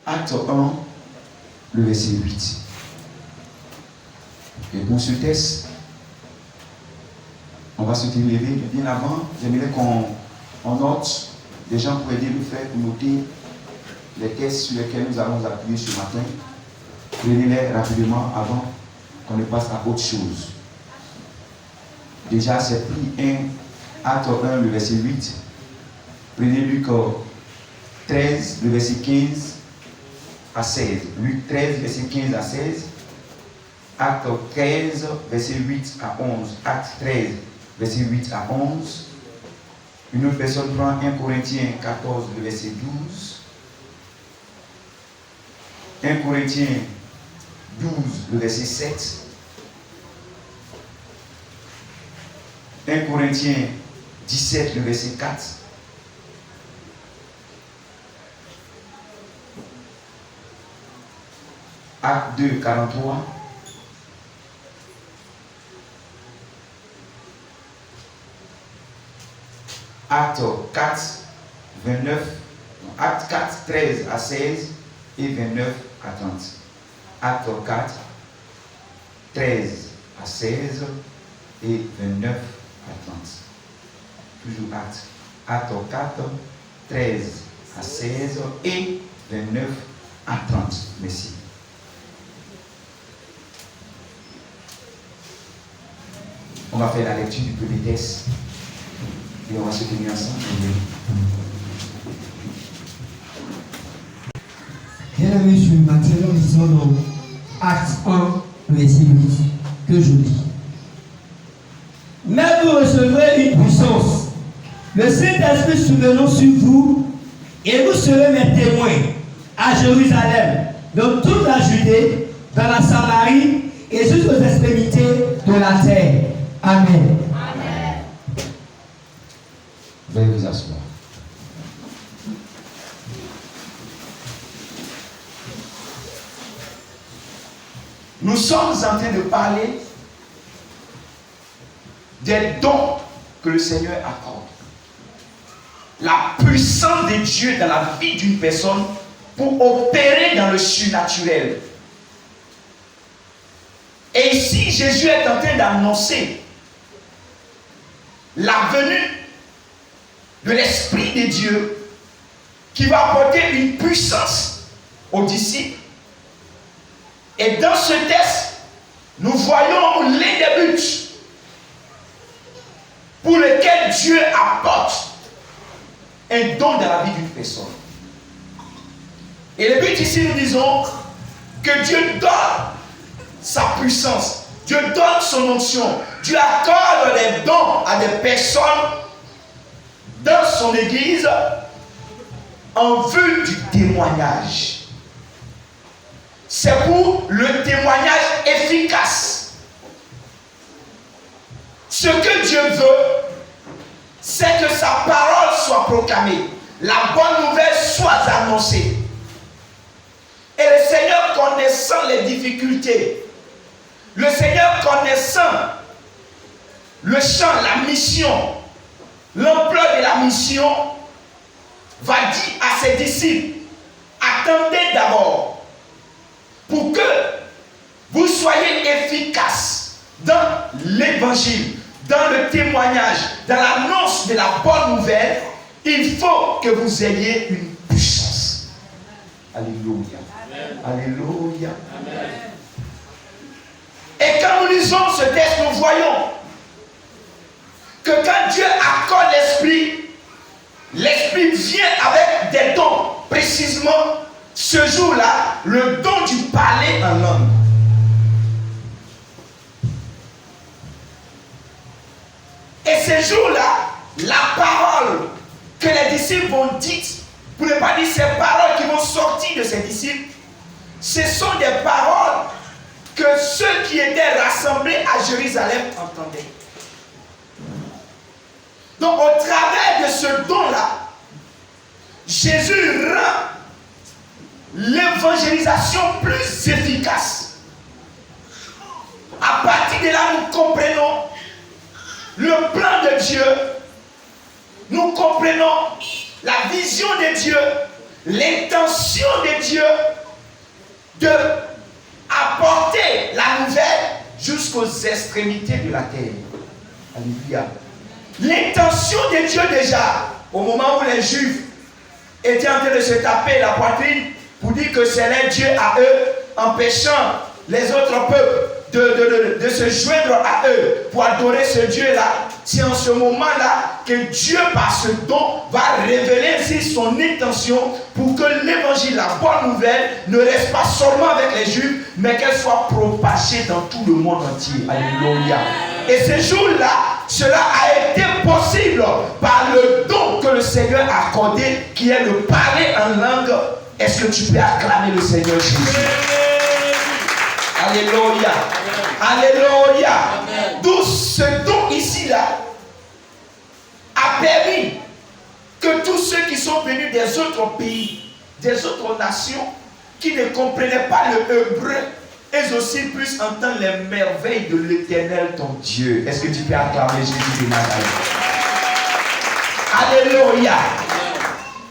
Acte 1, le verset 8. Et pour ce test, on va se lever bien avant. J'aimerais qu'on note, des gens pour aider le frère pour noter les tests sur lesquels nous allons appuyer ce matin. Prenez-les rapidement avant qu'on ne passe à autre chose. Déjà, c'est pris 1, Acte 1, le verset 8. Prenez Luc 13, le verset 15 à 16. Luc 13, verset 15 à 16. Acte 15, verset 8 à 11. Acte 13, verset 8 à 11. Une autre personne prend 1 Corinthiens 14, le verset 12. 1 Corinthiens 12, le verset 7. 1 Corinthiens 17, le verset 4. Acte 2, 43. Acte 4, 29. Acte 4, 13 à 16 et 29 à 30. Acte 4, 13 à 16 et 29 à 30. Toujours acte. Acte 4, 13 à 16 et 29 à 30. Merci. On va faire la lecture du premier texte et on va se tenir ensemble. Bien-aimés, je maintenant nous sommes dans Acte 1, verset 8, que je lis. Mais vous recevrez une puissance. Le Saint-Esprit survenant sur vous, et vous serez mes témoins à Jérusalem, dans toute la Judée, dans la Samarie et jusqu'aux extrémités de la terre. Amen. Amen. Veuillez vous asseoir. Nous sommes en train de parler des dons que le Seigneur accorde. La puissance de Dieu dans la vie d'une personne pour opérer dans le surnaturel. Et ici, Jésus est en train d'annoncer la venue de l'Esprit de Dieu qui va apporter une puissance aux disciples. Et dans ce texte, nous voyons l'un des buts pour lequel Dieu apporte un don dans la vie d'une personne. Et le but ici, nous disons que Dieu donne sa puissance, Dieu donne son onction, Dieu accorde des dons à des personnes dans son église en vue du témoignage. C'est pour le témoignage efficace. Ce que Dieu veut, c'est que sa parole soit proclamée, la bonne nouvelle soit annoncée. Et le Seigneur, connaissant les difficultés, le Seigneur connaissant le champ, la mission, l'ampleur de la mission, va dire à ses disciples, attendez d'abord pour que vous soyez efficaces dans l'évangile, dans le témoignage, dans l'annonce de la bonne nouvelle. Il faut que vous ayez une puissance. Alléluia. Amen. Alléluia. Amen. Et quand nous lisons ce texte, nous voyons que quand Dieu accorde l'Esprit, l'Esprit vient avec des dons. Précisément, ce jour-là, le don du parler en langue. Et ce jour-là, la parole que les disciples vont dire, pour ne pas dire ces paroles qui vont sortir de ces disciples, ce sont des paroles que ceux qui étaient rassemblés à Jérusalem entendaient. Donc au travers de ce don-là, Jésus rend l'évangélisation plus efficace. À partir de là, nous comprenons le plan de Dieu. Nous comprenons la vision de Dieu l'intention de Dieu de apporter la nouvelle jusqu'aux extrémités de la terre. Alléluia. L'intention de Dieu déjà, au moment où les Juifs étaient en train de se taper la poitrine pour dire que c'est leur Dieu à eux, empêchant les autres peuples de se joindre à eux pour adorer ce Dieu-là. C'est en ce moment-là que Dieu, par ce don, va révéler ainsi son intention pour que l'évangile, la bonne nouvelle, ne reste pas seulement avec les Juifs, mais qu'elle soit propagée dans tout le monde entier. Alléluia. Et ce jour-là, cela a été possible par le don que le Seigneur a accordé, qui est de parler en langue. Est-ce que tu peux acclamer le Seigneur Jésus? Alléluia. Alléluia. D'où ce don ici-là a permis que tous ceux qui sont venus des autres pays, des autres nations, qui ne comprenaient pas le hébreu, elles aussi puissent entendre les merveilles de l'Éternel, ton Dieu. Est-ce que tu peux acclamer Jésus de Nazareth? Alléluia.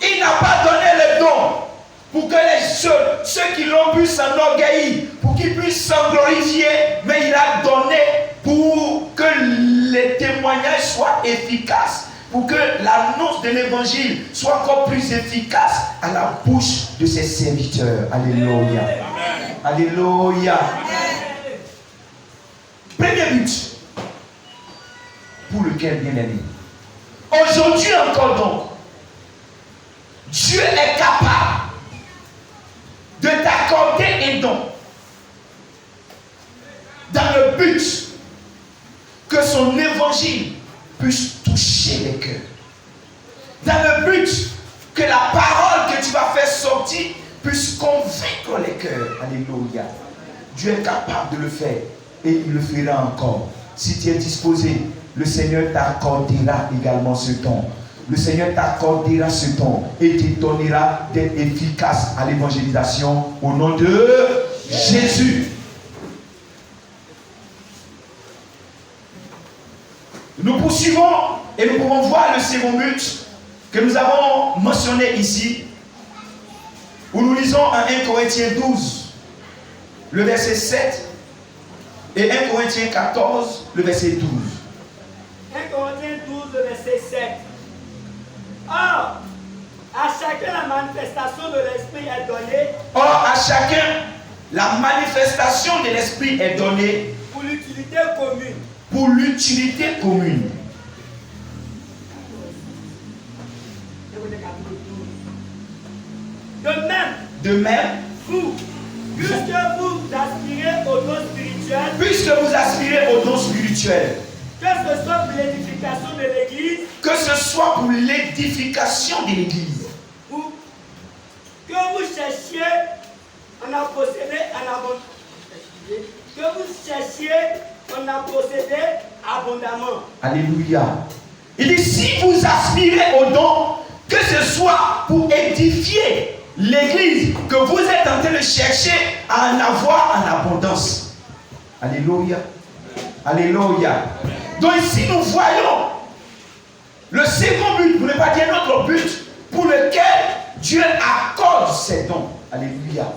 Il n'a pas donné le don pour que ceux qui l'ont pu s'enorgueillir, pour qu'ils puissent s'en glorifier, mais il a donné pour que les témoignages soient efficaces, pour que l'annonce de l'évangile soit encore plus efficace à la bouche de ses serviteurs. Alléluia. Amen. Alléluia. Amen. Premier but pour lequel, bien aimé, aujourd'hui encore donc, Dieu est capable de t'accorder un don dans le but que son évangile puisse toucher les cœurs. Dans le but que la parole que tu vas faire sortir puisse convaincre les cœurs. Alléluia. Dieu est capable de le faire et il le fera encore. Si tu es disposé, le Seigneur t'accordera également ce don. Le Seigneur t'accordera ce don et te donnera d'être efficace à l'évangélisation au nom de Jésus. Nous poursuivons et nous pouvons voir le second but que nous avons mentionné ici, où nous lisons en 1 Corinthiens 12, le verset 7, et 1 Corinthiens 14, le verset 12. 1 Corinthiens 12, le verset 7. Or, à chacun la manifestation de l'Esprit est donnée. Or, à chacun, la manifestation de l'Esprit est donnée pour l'utilité commune. Pour l'utilité commune. De même, vous, puisque vous aspirez au don spirituel, que ce soit pour l'édification de l'Église, que ce soit pour l'édification de l'Église, ou que vous cherchiez en a possédé abondamment. Alléluia. Il dit, si vous aspirez au don, que ce soit pour édifier l'Église, que vous êtes en train de chercher à en avoir en abondance. Alléluia. Alléluia. Donc ici nous voyons le second but, pour ne pas dire notre but, pour lequel Dieu accorde ses dons. Alléluia.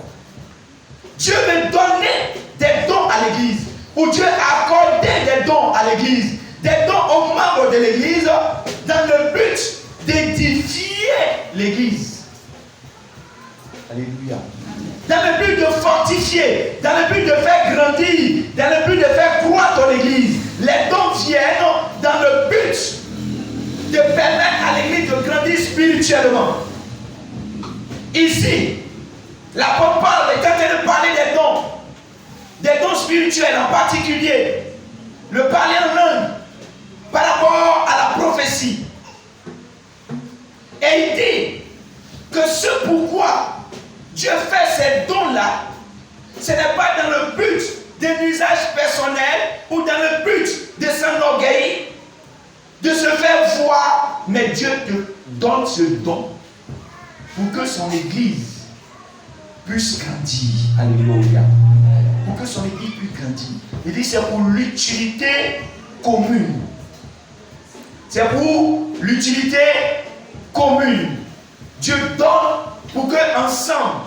Dieu veut donner des dons à l'Église, ou Dieu a accordé des dons à l'Église, des dons aux membres de l'Église, dans le but d'édifier l'Église. Alléluia. Dans le but de fortifier, dans le but de faire grandir, dans le but de faire croître l'Église. Les dons viennent dans le but de permettre à l'Église de grandir spirituellement. Ici, l'apôtre Paul est en train de parler des dons spirituels en particulier, le parler en langue par rapport à la prophétie. Et il dit que ce pourquoi Dieu fait ces dons-là, ce n'est pas dans le but d'un usage personnel ou dans le but de s'enorgueillir, de se faire voir, mais Dieu te donne ce don pour que son Église puisse grandir. Alléluia. Pour que son Église puisse grandir. Il dit c'est pour l'utilité commune. C'est pour l'utilité commune. Dieu donne pour que ensemble,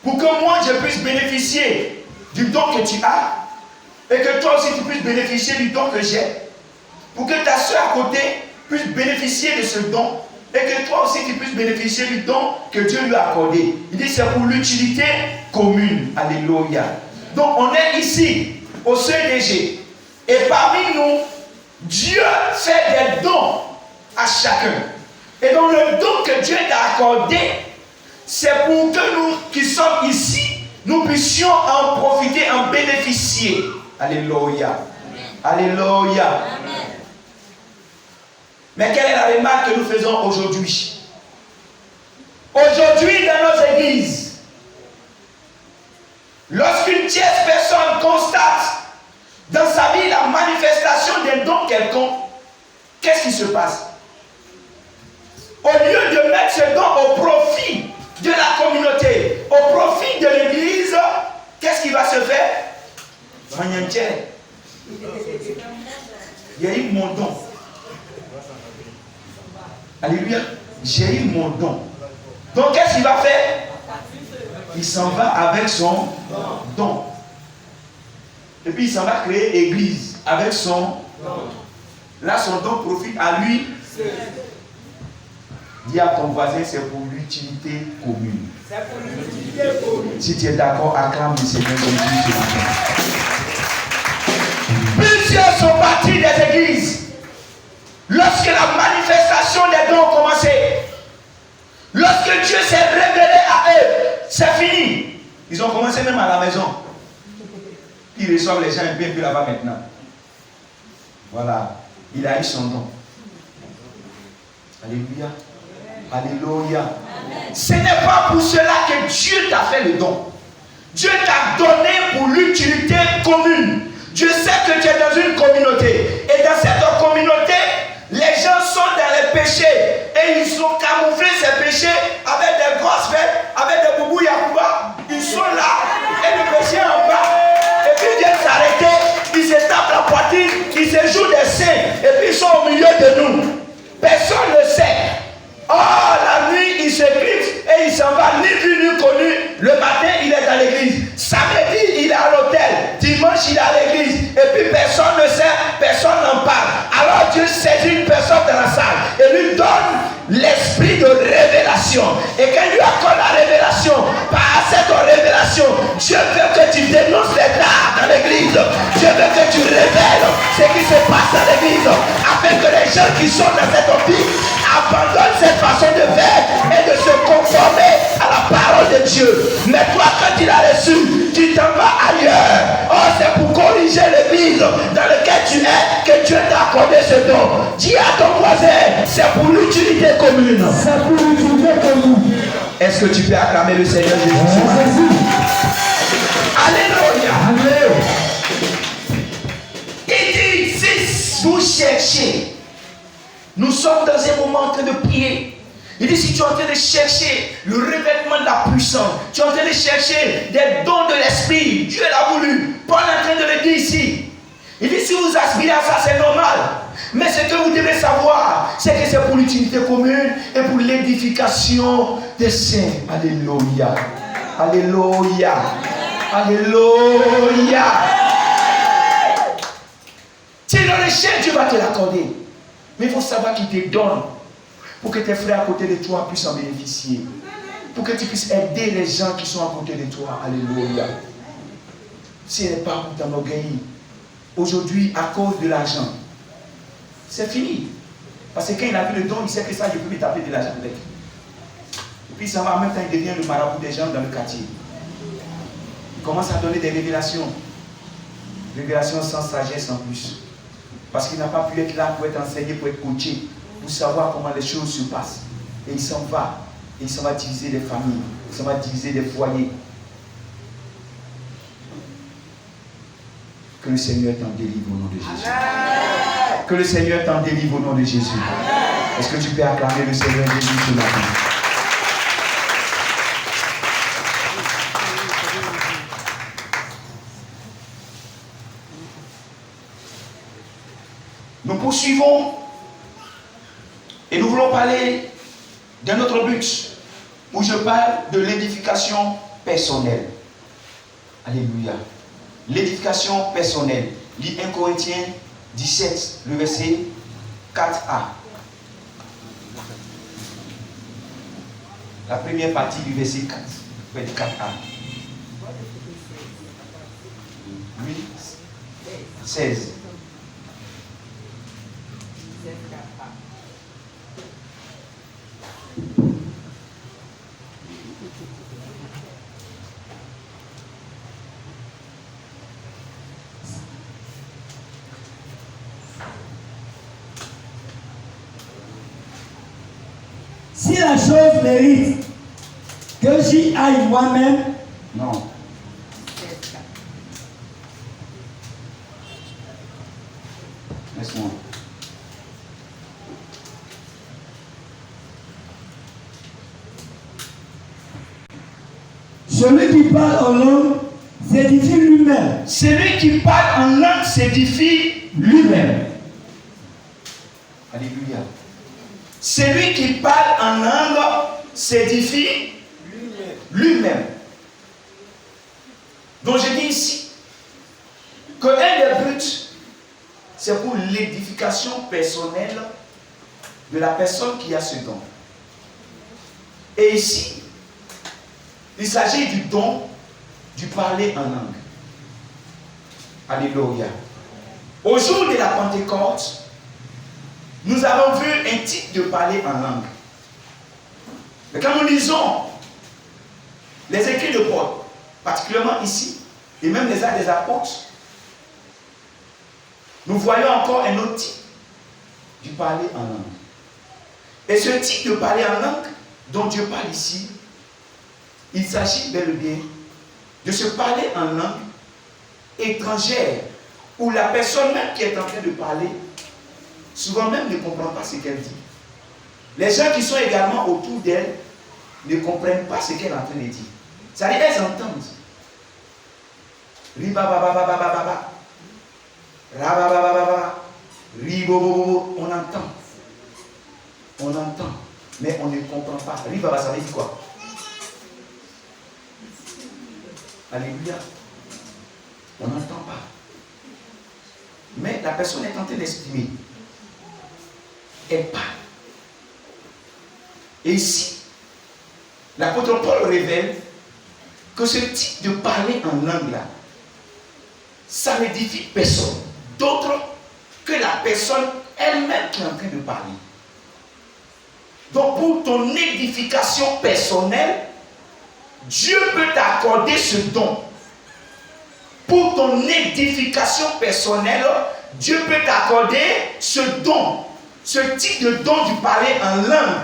pour que moi je puisse bénéficier du don que tu as, et que toi aussi tu puisses bénéficier du don que j'ai, pour que ta soeur à côté puisse bénéficier de ce don, et que toi aussi tu puisses bénéficier du don que Dieu lui a accordé. Il dit c'est pour l'utilité commune. Alléluia. Donc on est ici au CDG, et parmi nous, Dieu fait des dons à chacun. Et donc le don que Dieu t'a accordé, c'est pour que nous qui sommes ici, nous puissions en profiter, en bénéficier. Alléluia. Alléluia. Amen. Mais quelle est la remarque que nous faisons aujourd'hui? Aujourd'hui, dans nos églises, lorsqu'une tierce personne constate dans sa vie la manifestation d'un don quelconque, qu'est-ce qui se passe? Au lieu de mettre ce don au profit de la communauté, au profit de l'église, qu'est-ce qui va se faire? Il y a eu mon don. Alléluia. J'ai eu mon don. Donc qu'est-ce qu'il va faire? Il s'en va avec son don. Et puis il s'en va créer église avec son don. Là son don profite à lui. Dis à ton voisin, c'est pour l'utilité commune. C'est pour l'utilité commune. Si tu es d'accord, acclame le Seigneur Jésus ce matin. Plusieurs sont partis des églises. Lorsque la manifestation des dons a commencé, lorsque Dieu s'est révélé à eux, c'est fini. Ils ont commencé même à la maison. Ils reçoivent les gens un peu là-bas maintenant. Voilà. Il a eu son don. Alléluia. Alléluia. Amen. Ce n'est pas pour cela que Dieu t'a fait le don. Dieu t'a donné pour l'utilité commune. Dieu sait que tu es dans une communauté. Et dans cette communauté, les gens sont dans les péchés. Et ils ont camouflé ces péchés avec des grosses fêtes, avec des boubou yakouba. Ils sont là. Et le péché en bas. Et puis ils viennent s'arrêter. Ils se tapent la poitrine. Ils se jouent des saints. Et puis ils sont au milieu de nous. Personne ne le sait. Oh, la nuit, il s'éclipse et il s'en va, ni vu ni connu. Le matin, il est à l'église. Samedi, il est à l'hôtel. Dimanche, il est à l'église. Et puis personne ne sait, personne n'en parle. Alors Dieu saisit une personne dans la salle et lui donne l'esprit de révélation. Et quand il lui accorde la révélation, par cette révélation, Dieu veut que tu dénonces les dards dans l'église. Dieu veut que tu révèles ce qui se passe dans l'église, afin que les gens qui sont dans cette vie abandonnent cette façon de faire et de se conformer à la parole de Dieu. Mais toi, quand tu l'as reçu, tu t'en vas ailleurs. Oh, c'est pour corriger l'église dans laquelle tu es que Dieu t'a accordé ce don. Dis à ton voisin, c'est pour l'utilité commune. C'est pour l'utilité commune. Est-ce que tu peux acclamer le Seigneur Jésus? Alléluia. Alléluia. Il dit, si vous cherchez, nous sommes dans un moment en train de prier. Il dit, si tu es en train de chercher le revêtement de la puissance, tu es en train de chercher des dons de l'esprit, Dieu l'a voulu. Paul est en train de le dire ici. Il dit, si vous aspirez à ça, c'est normal. Mais ce que vous devez savoir, c'est que c'est pour l'utilité commune et pour l'édification des saints. Alléluia. Alléluia. Alléluia. Si le recherche, Dieu va te l'accorder. Mais il faut savoir qu'il te donne pour que tes frères à côté de toi puissent en bénéficier. Pour que tu puisses aider les gens qui sont à côté de toi. Alléluia. Ce n'est pas pour t'enorgueillir. Aujourd'hui, à cause de l'argent, c'est fini. Parce que quand il a vu le don, il sait que ça, je peux me taper de l'argent avec. Et puis ça va, en même temps, il devient le marabout des gens dans le quartier. Il commence à donner des révélations. Révélations sans sagesse en plus. Parce qu'il n'a pas pu être là pour être enseigné, pour être coaché, pour savoir comment les choses se passent. Et il s'en va. Et il s'en va diviser des familles. Il s'en va diviser des foyers. Que le Seigneur t'en délivre au nom de Jésus. Amen. Que le Seigneur t'en délivre au nom de Jésus. Est-ce que tu peux acclamer le Seigneur Jésus ce matin? Nous poursuivons et nous voulons parler d'un autre but. où je parle de l'édification personnelle. Alléluia. L'édification personnelle. Lis 1 Corinthiens 17, le verset 4a. La première partie du verset 4, verset 4a. 8, 16. Si la chose mérite que j'y aille moi-même, Non. Laisse-moi. celui qui parle en langue s'édifie lui-même. Celui qui parle en langue s'édifie lui-même. Alléluia. Celui qui parle en langue s'édifie lui-même. Donc je dis ici que un des buts, c'est pour l'édification personnelle de la personne qui a ce don. Et ici, il s'agit du don du parler en langue. Alléluia. Au jour de la Pentecôte, nous avons vu un type de parler en langue. Mais quand nous lisons les écrits de Paul, particulièrement ici, et même les Actes des Apôtres, nous voyons encore un autre type du parler en langue. Et ce type de parler en langue dont Dieu parle ici, il s'agit bel et bien de se parler en langue étrangère, où la personne même qui est en train de parler, souvent même ne comprend pas ce qu'elle dit. Les gens qui sont également autour d'elle ne comprennent pas ce qu'elle est en train de dire. C'est-à-dire qu'elles entendent. Ribababababababa. Rabababababa. Ribobobobo. On entend. On entend. Mais on ne comprend pas. Ribaba, ça veut dire quoi? Alléluia. On n'entend pas. Mais la personne est en train d'exprimer. Elle parle. Et ici, l'apôtre Paul révèle que ce type de parler en langue là, ça n'édifie personne d'autre que la personne elle-même qui est en train de parler. Donc pour ton édification personnelle, Dieu peut t'accorder ce don. Pour ton édification personnelle, Dieu peut t'accorder ce don, ce type de don du parler en langue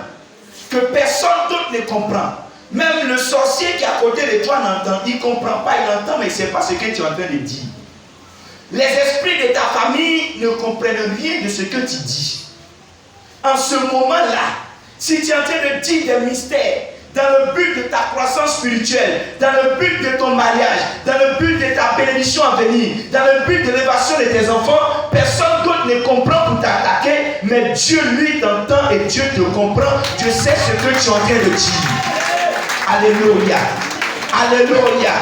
que personne d'autre ne comprend. Même le sorcier qui est à côté de toi n'entend, il ne comprend pas, il entend, mais il ne sait pas ce que tu es en train de dire. Les esprits de ta famille ne comprennent rien de ce que tu dis. En ce moment-là, si tu es en train de dire des mystères, dans le but de ta croissance spirituelle, dans le but de ton mariage, dans le but de ta bénédiction à venir, dans le but de l'élévation de tes enfants, personne d'autre ne comprend pour t'attaquer, mais Dieu lui t'entend et Dieu te comprend. Dieu sait ce que tu es en train de dire. Alléluia. Alléluia.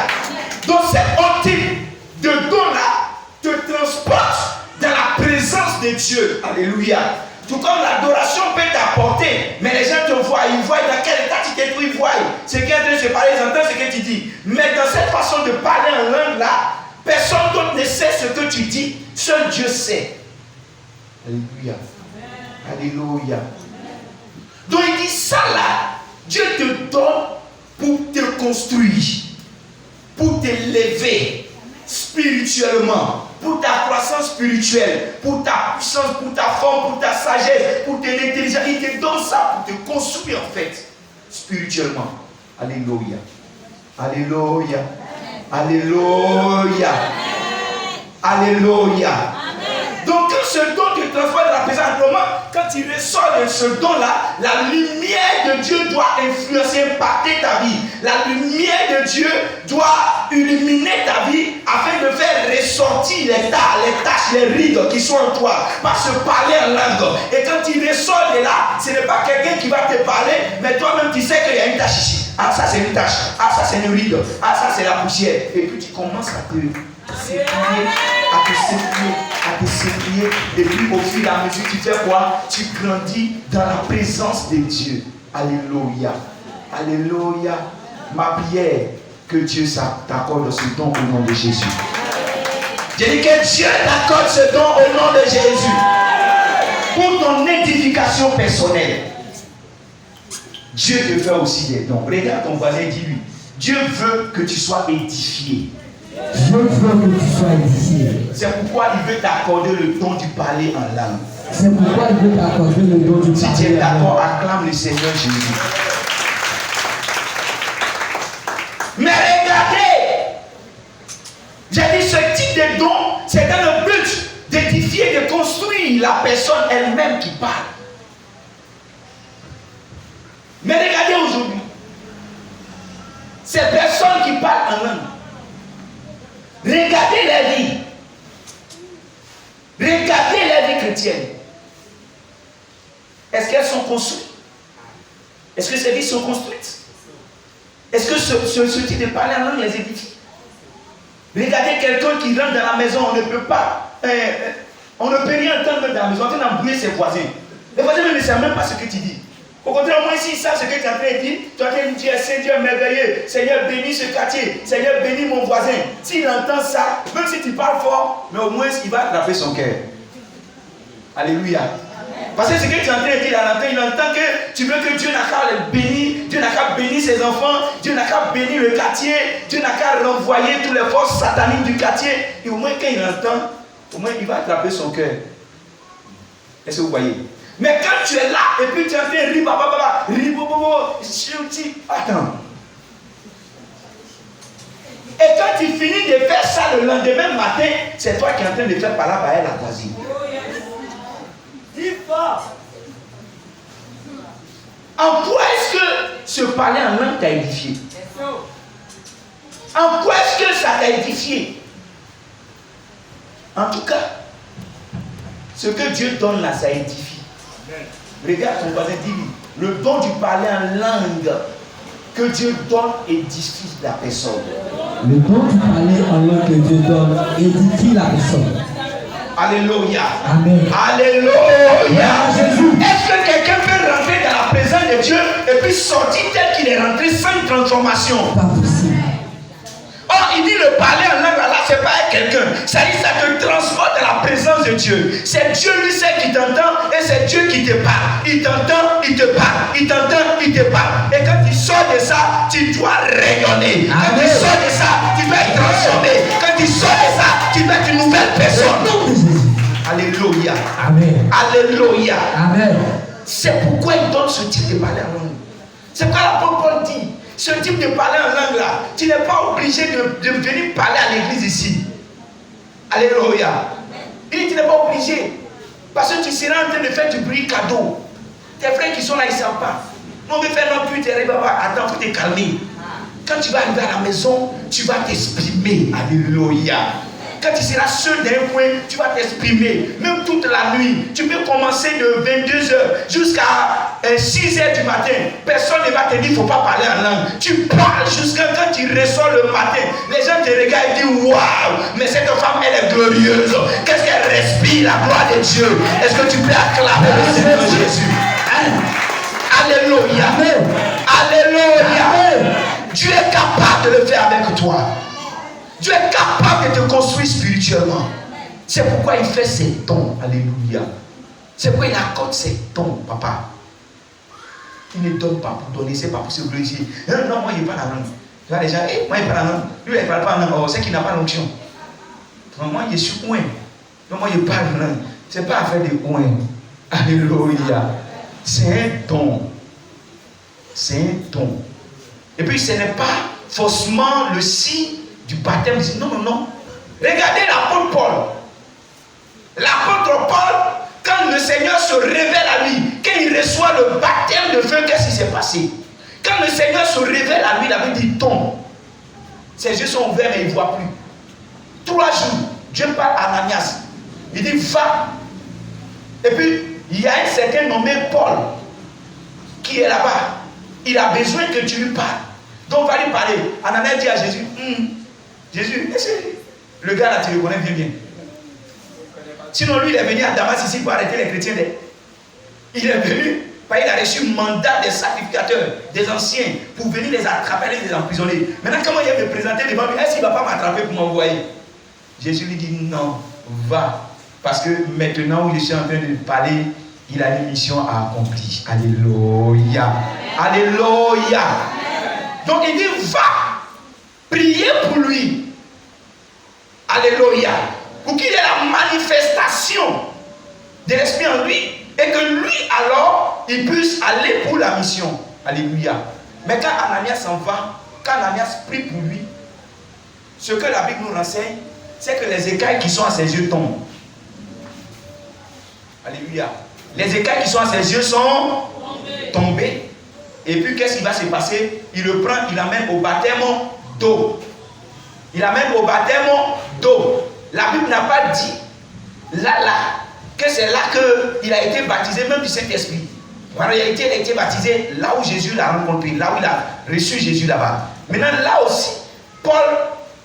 Donc cet autre type de don-là te transporte dans la présence de Dieu. Alléluia. Tout comme l'adoration peut t'apporter, mais les gens te voient, ils voient dans quel état tu t'es trouvé, ils voient ce qui est en train de se parler, ils entendent ce que tu dis. Mais dans cette façon de parler en langue là, personne d'autre ne sait ce que tu dis, seul Dieu sait. Alléluia. Alléluia. Donc il dit ça là, Dieu te donne pour te construire, pour t'élever spirituellement, pour ta croissance spirituelle, pour ta puissance, pour ta forme, pour ta sagesse, pour ton intelligence. Il te donne ça pour te construire en fait, spirituellement. Alléluia. Alléluia. Alléluia. Alléluia. Donc quand ce don te transforme dans la présence, quand il ressort de ce don-là, la lumière de Dieu doit influencer, impacter ta vie. La lumière de Dieu doit illuminer ta vie afin de faire ressortir les taches, les rides qui sont en toi, par se parler en langue. Et quand il ressort de là, ce n'est pas quelqu'un qui va te parler, Mais toi-même, tu sais qu'il y a une tache ici. Ah, ça c'est une tache. Ah, ça c'est une ride. Ah, ça c'est la poussière. Et puis tu commences à te séparer, à te séparer. Et puis au fur et à mesure, tu fais quoi? Tu grandis dans la présence de Dieu. Alléluia. Alléluia. Ma prière, que Dieu t'accorde ce don au nom de Jésus. J'ai dit que Dieu t'accorde ce don au nom de Jésus. Pour ton édification personnelle. Dieu te fait aussi des dons. Regarde ton voisin, dis-lui. Dieu veut que tu sois édifié. Dieu veut que tu sois édifié. C'est pourquoi il veut t'accorder le don du parler en langue. C'est pourquoi il veut t'accorder le don du parler. Si tu es d'accord, acclame le Seigneur Jésus. Mais regardez, j'ai dit ce type de don, c'est dans le but d'édifier, de construire la personne elle-même qui parle. Mais regardez aujourd'hui, ces personnes qui parlent en langue, regardez leur vie. Regardez leur vie chrétienne. Est-ce qu'elles sont construites? Est-ce que ces vies sont construites? Est-ce que ce type de parler en langue les édifie? Regardez quelqu'un qui rentre dans la maison, on ne peut pas, on ne peut rien entendre dans la maison, on est en train d'embrouiller ses voisins. Les voisins ne savent même pas ce que tu dis. Au contraire, moi ici, ça, ce que tu es en train de dire, tu es en train de dire, Seigneur merveilleux, Seigneur bénis ce quartier, Seigneur bénis mon voisin. S'il entend ça, même si tu parles fort, mais au moins il va attraper son cœur. Alléluia. Parce que ce que tu es en train de dire, il entend que tu veux que Dieu n'a qu'à le bénir, Dieu n'a qu'à bénir ses enfants, Dieu n'a qu'à bénir le quartier, Dieu n'a qu'à renvoyer toutes les forces sataniques du quartier. Et au moins quand il entend, au moins il va attraper son cœur. Est-ce que vous voyez? Mais quand tu es là et puis tu es en train de rire, attends. Et quand tu finis de faire ça le lendemain matin, c'est toi qui es en train de faire par là, par elle, la voisine. Dis fort. En quoi est-ce que ce parler en langue t'a édifié? En quoi est-ce que ça t'a édifié? En tout cas, ce que Dieu donne là, ça édifie. Regarde ton voisin, dis-lui, le don du parler en langue que Dieu donne édifie la personne. Le don du parler en langue que Dieu donne édifie la personne. Alléluia. Amen. Alléluia. Est-ce que quelqu'un peut rentrer dans la présence de Dieu et puis sortir tel qu'il est rentré sans une transformation? Pas possible. Or, il dit le parler en langue là, c'est pas à quelqu'un. Ça dit, ça te transporte dans la présence de Dieu. C'est Dieu lui seul qui t'entend et c'est Dieu qui te parle. Il t'entend, il te parle. Il t'entend, il te parle. Et quand tu sors de ça, tu dois rayonner. Quand tu sors de ça, tu dois être transformé. Quand tu sors de ça, tu dois être une nouvelle personne. Alléluia. Amen. Alléluia. Amen. C'est pourquoi il donne ce type de parler en langue. C'est pourquoi l'apôtre Paul dit, ce type de parler en langue là, tu n'es pas obligé de venir parler à l'église ici. Alléluia. Il dit, tu n'es pas obligé. Parce que tu seras en train de faire du bruit cadeau. Tes frères qui sont là, ils ne savent pas. On veut faire notre but, attends, il faut te calmer. Quand tu vas arriver à la maison, tu vas t'exprimer. Alléluia. Quand tu seras seul dans un coin, tu vas t'exprimer. Même toute la nuit. Tu peux commencer de 22h jusqu'à 6h du matin. Personne ne va te dire qu'il ne faut pas parler en langue. Tu parles jusqu'à quand tu ressors le matin. Les gens te regardent et disent waouh, mais cette femme, elle est glorieuse. Qu'est-ce qu'elle respire, la gloire de Dieu. Est-ce que tu peux acclamer le Seigneur Jésus? Alléluia. Alléluia. Dieu est capable de le faire avec toi. Dieu est capable de te construire spirituellement. C'est pourquoi il fait ses dons. Alléluia. C'est pourquoi il accorde ses dons, papa. Il ne donne pas pour donner, c'est pas pour se glorifier. Non, moi, il parle la langue. Tu vois les gens, moi, il parle la langue. Lui, il ne parle pas la langue. Oh, c'est qu'il n'a pas l'onction. Moi, il est sur coin. Non, moi, il parle la langue. Ce n'est pas affaire de coin. Alléluia. C'est un don. C'est un don. Et puis, ce n'est pas forcément le signe du baptême. Non, non, non. Regardez l'apôtre Paul. L'apôtre Paul, quand le Seigneur se révèle à lui, quand il reçoit le baptême de feu, qu'est-ce qui s'est passé? Quand le Seigneur se révèle à lui, il avait dit tombe. Ses yeux sont ouverts et il ne voit plus. 3 jours, Dieu parle à Ananias. Il dit va. Et puis, il y a un certain nommé Paul qui est là-bas. il a besoin que tu lui parles. Donc va lui parler. Ananias dit à Jésus, Jésus, le gars là, tu le connais bien. Sinon lui, il est venu à Damas ici pour arrêter les chrétiens. Il est venu, parce qu'il a reçu un mandat des sacrificateurs, des anciens, pour venir les attraper, les emprisonner. Maintenant, comment il va me présenter devant lui? Est-ce qu'il ne va pas m'attraper pour m'envoyer? Jésus lui dit, non, va. Parce que maintenant où je suis en train de parler, il a une mission à accomplir. Alléluia. Alléluia. Donc il dit, va prier pour lui. Alléluia. Pour qu'il ait la manifestation de l'Esprit en lui et que lui alors il puisse aller pour la mission. Alléluia. Mais quand Ananias s'en va, quand Ananias prie pour lui, ce que la Bible nous renseigne, c'est que les écailles qui sont à ses yeux tombent. Alléluia. Les écailles qui sont à ses yeux sont tombées. Et puis qu'est-ce qui va se passer? Il le prend, il l'amène au baptême d'eau. Il l'amène au baptême d'eau. La Bible n'a pas dit là que c'est là qu'il a été baptisé, même du Saint-Esprit. En réalité, il a été baptisé là où Jésus l'a rencontré, là où il a reçu Jésus là-bas. Maintenant, là aussi, Paul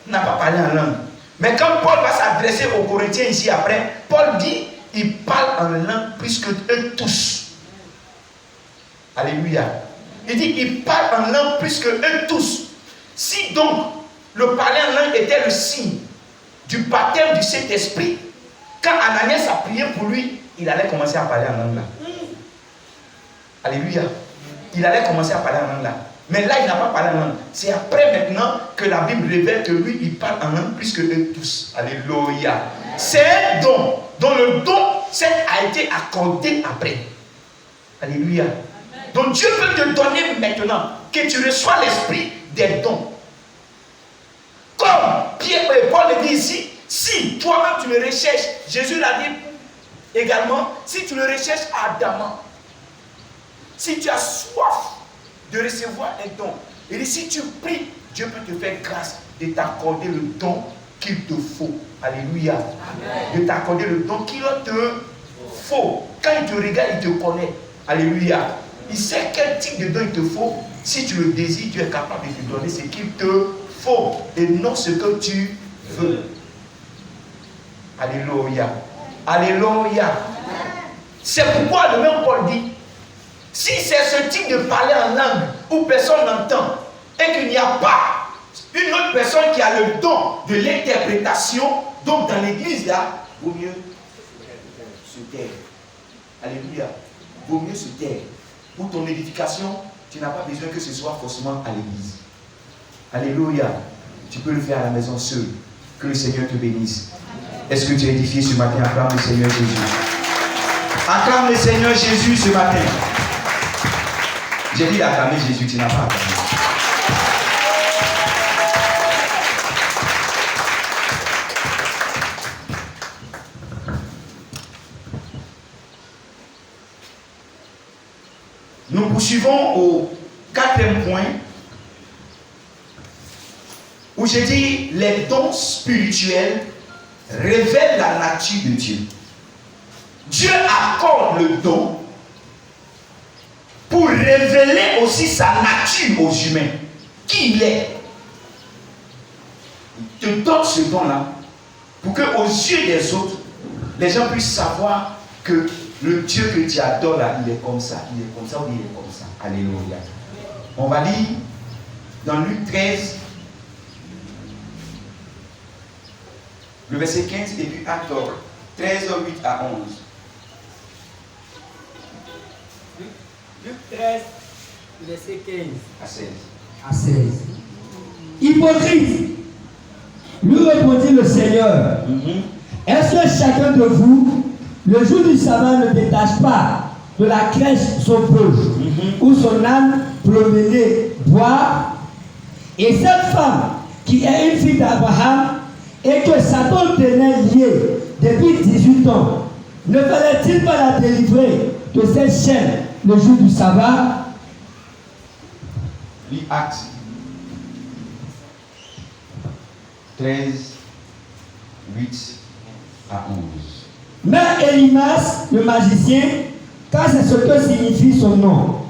n'a pas parlé en langue. Mais quand Paul va s'adresser aux Corinthiens ici après, Paul dit, il parle en langue plus que eux tous. Alléluia. Il dit, il parle en langue plus que eux tous. Si donc, le parler en langue était le signe du baptême du Saint-Esprit, quand Ananias a prié pour lui, il allait commencer à parler en langue là. Alléluia. Il allait commencer à parler en langue là. Mais là, il n'a pas parlé en langue. C'est après maintenant que la Bible révèle que lui, il parle en langue plus que eux tous. Alléluia. C'est un don. Donc le don a été accordé après. Alléluia. Donc Dieu peut te donner maintenant que tu reçois l'esprit des dons. Comme Pierre et Paul le disent ici, si toi-même tu le recherches, Jésus l'a dit également, si tu le recherches ardemment, si tu as soif de recevoir un don, et si tu pries, Dieu peut te faire grâce de t'accorder le don qu'il te faut. Alléluia. Amen. De t'accorder le don qu'il te faut. Quand il te regarde, il te connaît. Alléluia. Il sait quel type de don il te faut. Si tu le désires, tu es capable de te donner ce qu'il te faut et non ce que tu veux. Alléluia. Alléluia. C'est pourquoi le même Paul dit, si c'est ce type de parler en langue où personne n'entend et qu'il n'y a pas une autre personne qui a le don de l'interprétation, donc dans l'église là, vaut mieux se taire. Alléluia. Vaut mieux se taire. Pour ton édification, tu n'as pas besoin que ce soit forcément à l'église. Alléluia. Tu peux le faire à la maison seul. Que le Seigneur te bénisse. Est-ce que tu es édifié ce matin? Acclame le Seigneur Jésus. Acclame le Seigneur Jésus ce matin. J'ai dit d'acclamer Jésus, tu n'as pas acclamé. Nous poursuivons au 4e point où j'ai dit les dons spirituels révèlent la nature de Dieu. Dieu accorde le don pour révéler aussi sa nature aux humains. Qui il est? Il te donne ce don-là pour que aux yeux des autres, les gens puissent savoir que le Dieu que tu adores là, il est comme ça, il est comme ça ou il est comme ça. Alléluia. On va lire dans Luc 13, le verset 15 et puis Acte 13, 8 à 11. Luc 13, verset 15 à 16. À 16. Hypocrite, lui répondit le Seigneur, est-ce que chacun de vous, le jour du sabbat, ne détache pas de la crèche son bœuf ou son âne pour le mener boire? Et cette femme, qui est une fille d'Abraham, et que Satan tenait liée depuis 18 ans, ne fallait-il pas la délivrer de cette chaîne le jour du sabbat? Lis Acte 13, 8 à 11. Mais Elimas, le magicien, car c'est ce que signifie son nom,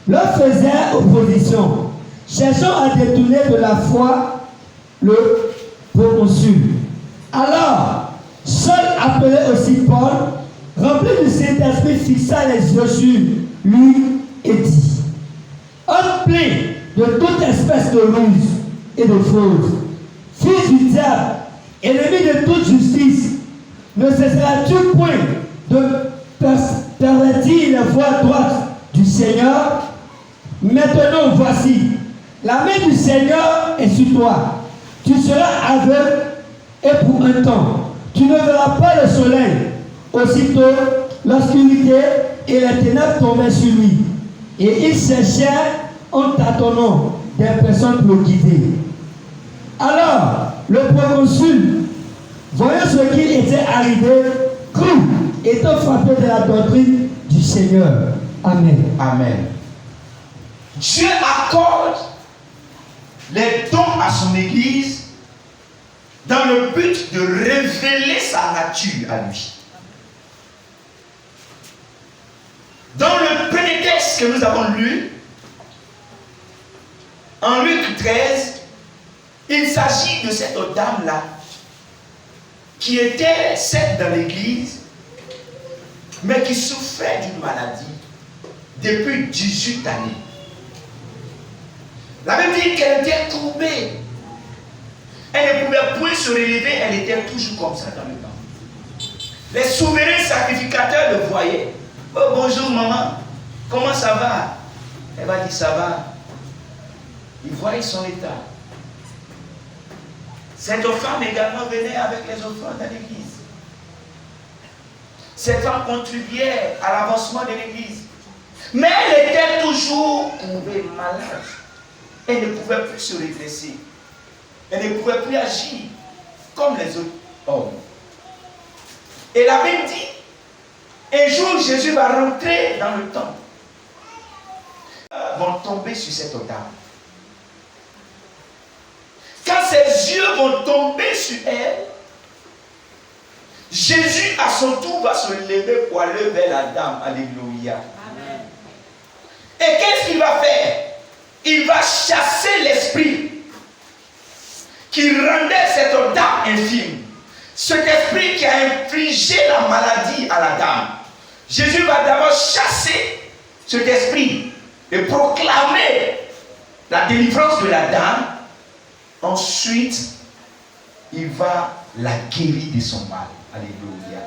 leur faisaient opposition, cherchant à détourner de la foi le proconsul. Alors, Saul appelé aussi Paul, rempli du Saint-Esprit, fixa les yeux sur lui et dit: homme plein de toute espèce de ruse et de fraude, fils du diable, ennemi de toute justice, ne cesseras-tu point de pervertir les voies droites du Seigneur? Maintenant, voici, la main du Seigneur est sur toi. Tu seras aveugle et pour un temps. Tu ne verras pas le soleil. Aussitôt, l'obscurité et les ténèbres tombaient sur lui. Et il cherchait en tâtonnant des personnes pour le guider. Alors, le proconsul, voyant ce qui était arrivé, crut, étant frappé de la doctrine du Seigneur. Amen. Amen. Dieu accorde les dons à son Église dans le but de révéler sa nature à lui. Dans le premier texte que nous avons lu, en Luc 13, il s'agit de cette dame-là qui était celle dans l'église, mais qui souffrait d'une maladie depuis 18 années. La Bible dit qu'elle était courbée. Elle ne pouvait point se relever, elle était toujours comme ça dans le temps. Les souverains sacrificateurs le voyaient. Oh, bonjour maman, comment ça va? Elle va dire ça va. Ils voyaient son état. Cette femme également venait avec les offrandes dans l'église. Cette femme contribuait à l'avancement de l'église. Mais elle était toujours courbée, malade. Elle ne pouvait plus se redresser. Elle ne pouvait plus agir comme les autres hommes. Et la Bible dit, un jour Jésus va rentrer dans le temple. Vont tomber sur cette dame. Quand ses yeux vont tomber sur elle, Jésus à son tour va se lever pour aller vers la dame. Alléluia. Amen. Et qu'est-ce qu'il va faire? Il va chasser l'esprit qui rendait cette dame infirme. Cet esprit qui a infligé la maladie à la dame. Jésus va d'abord chasser cet esprit et proclamer la délivrance de la dame. Ensuite, il va la guérir de son mal. Alléluia.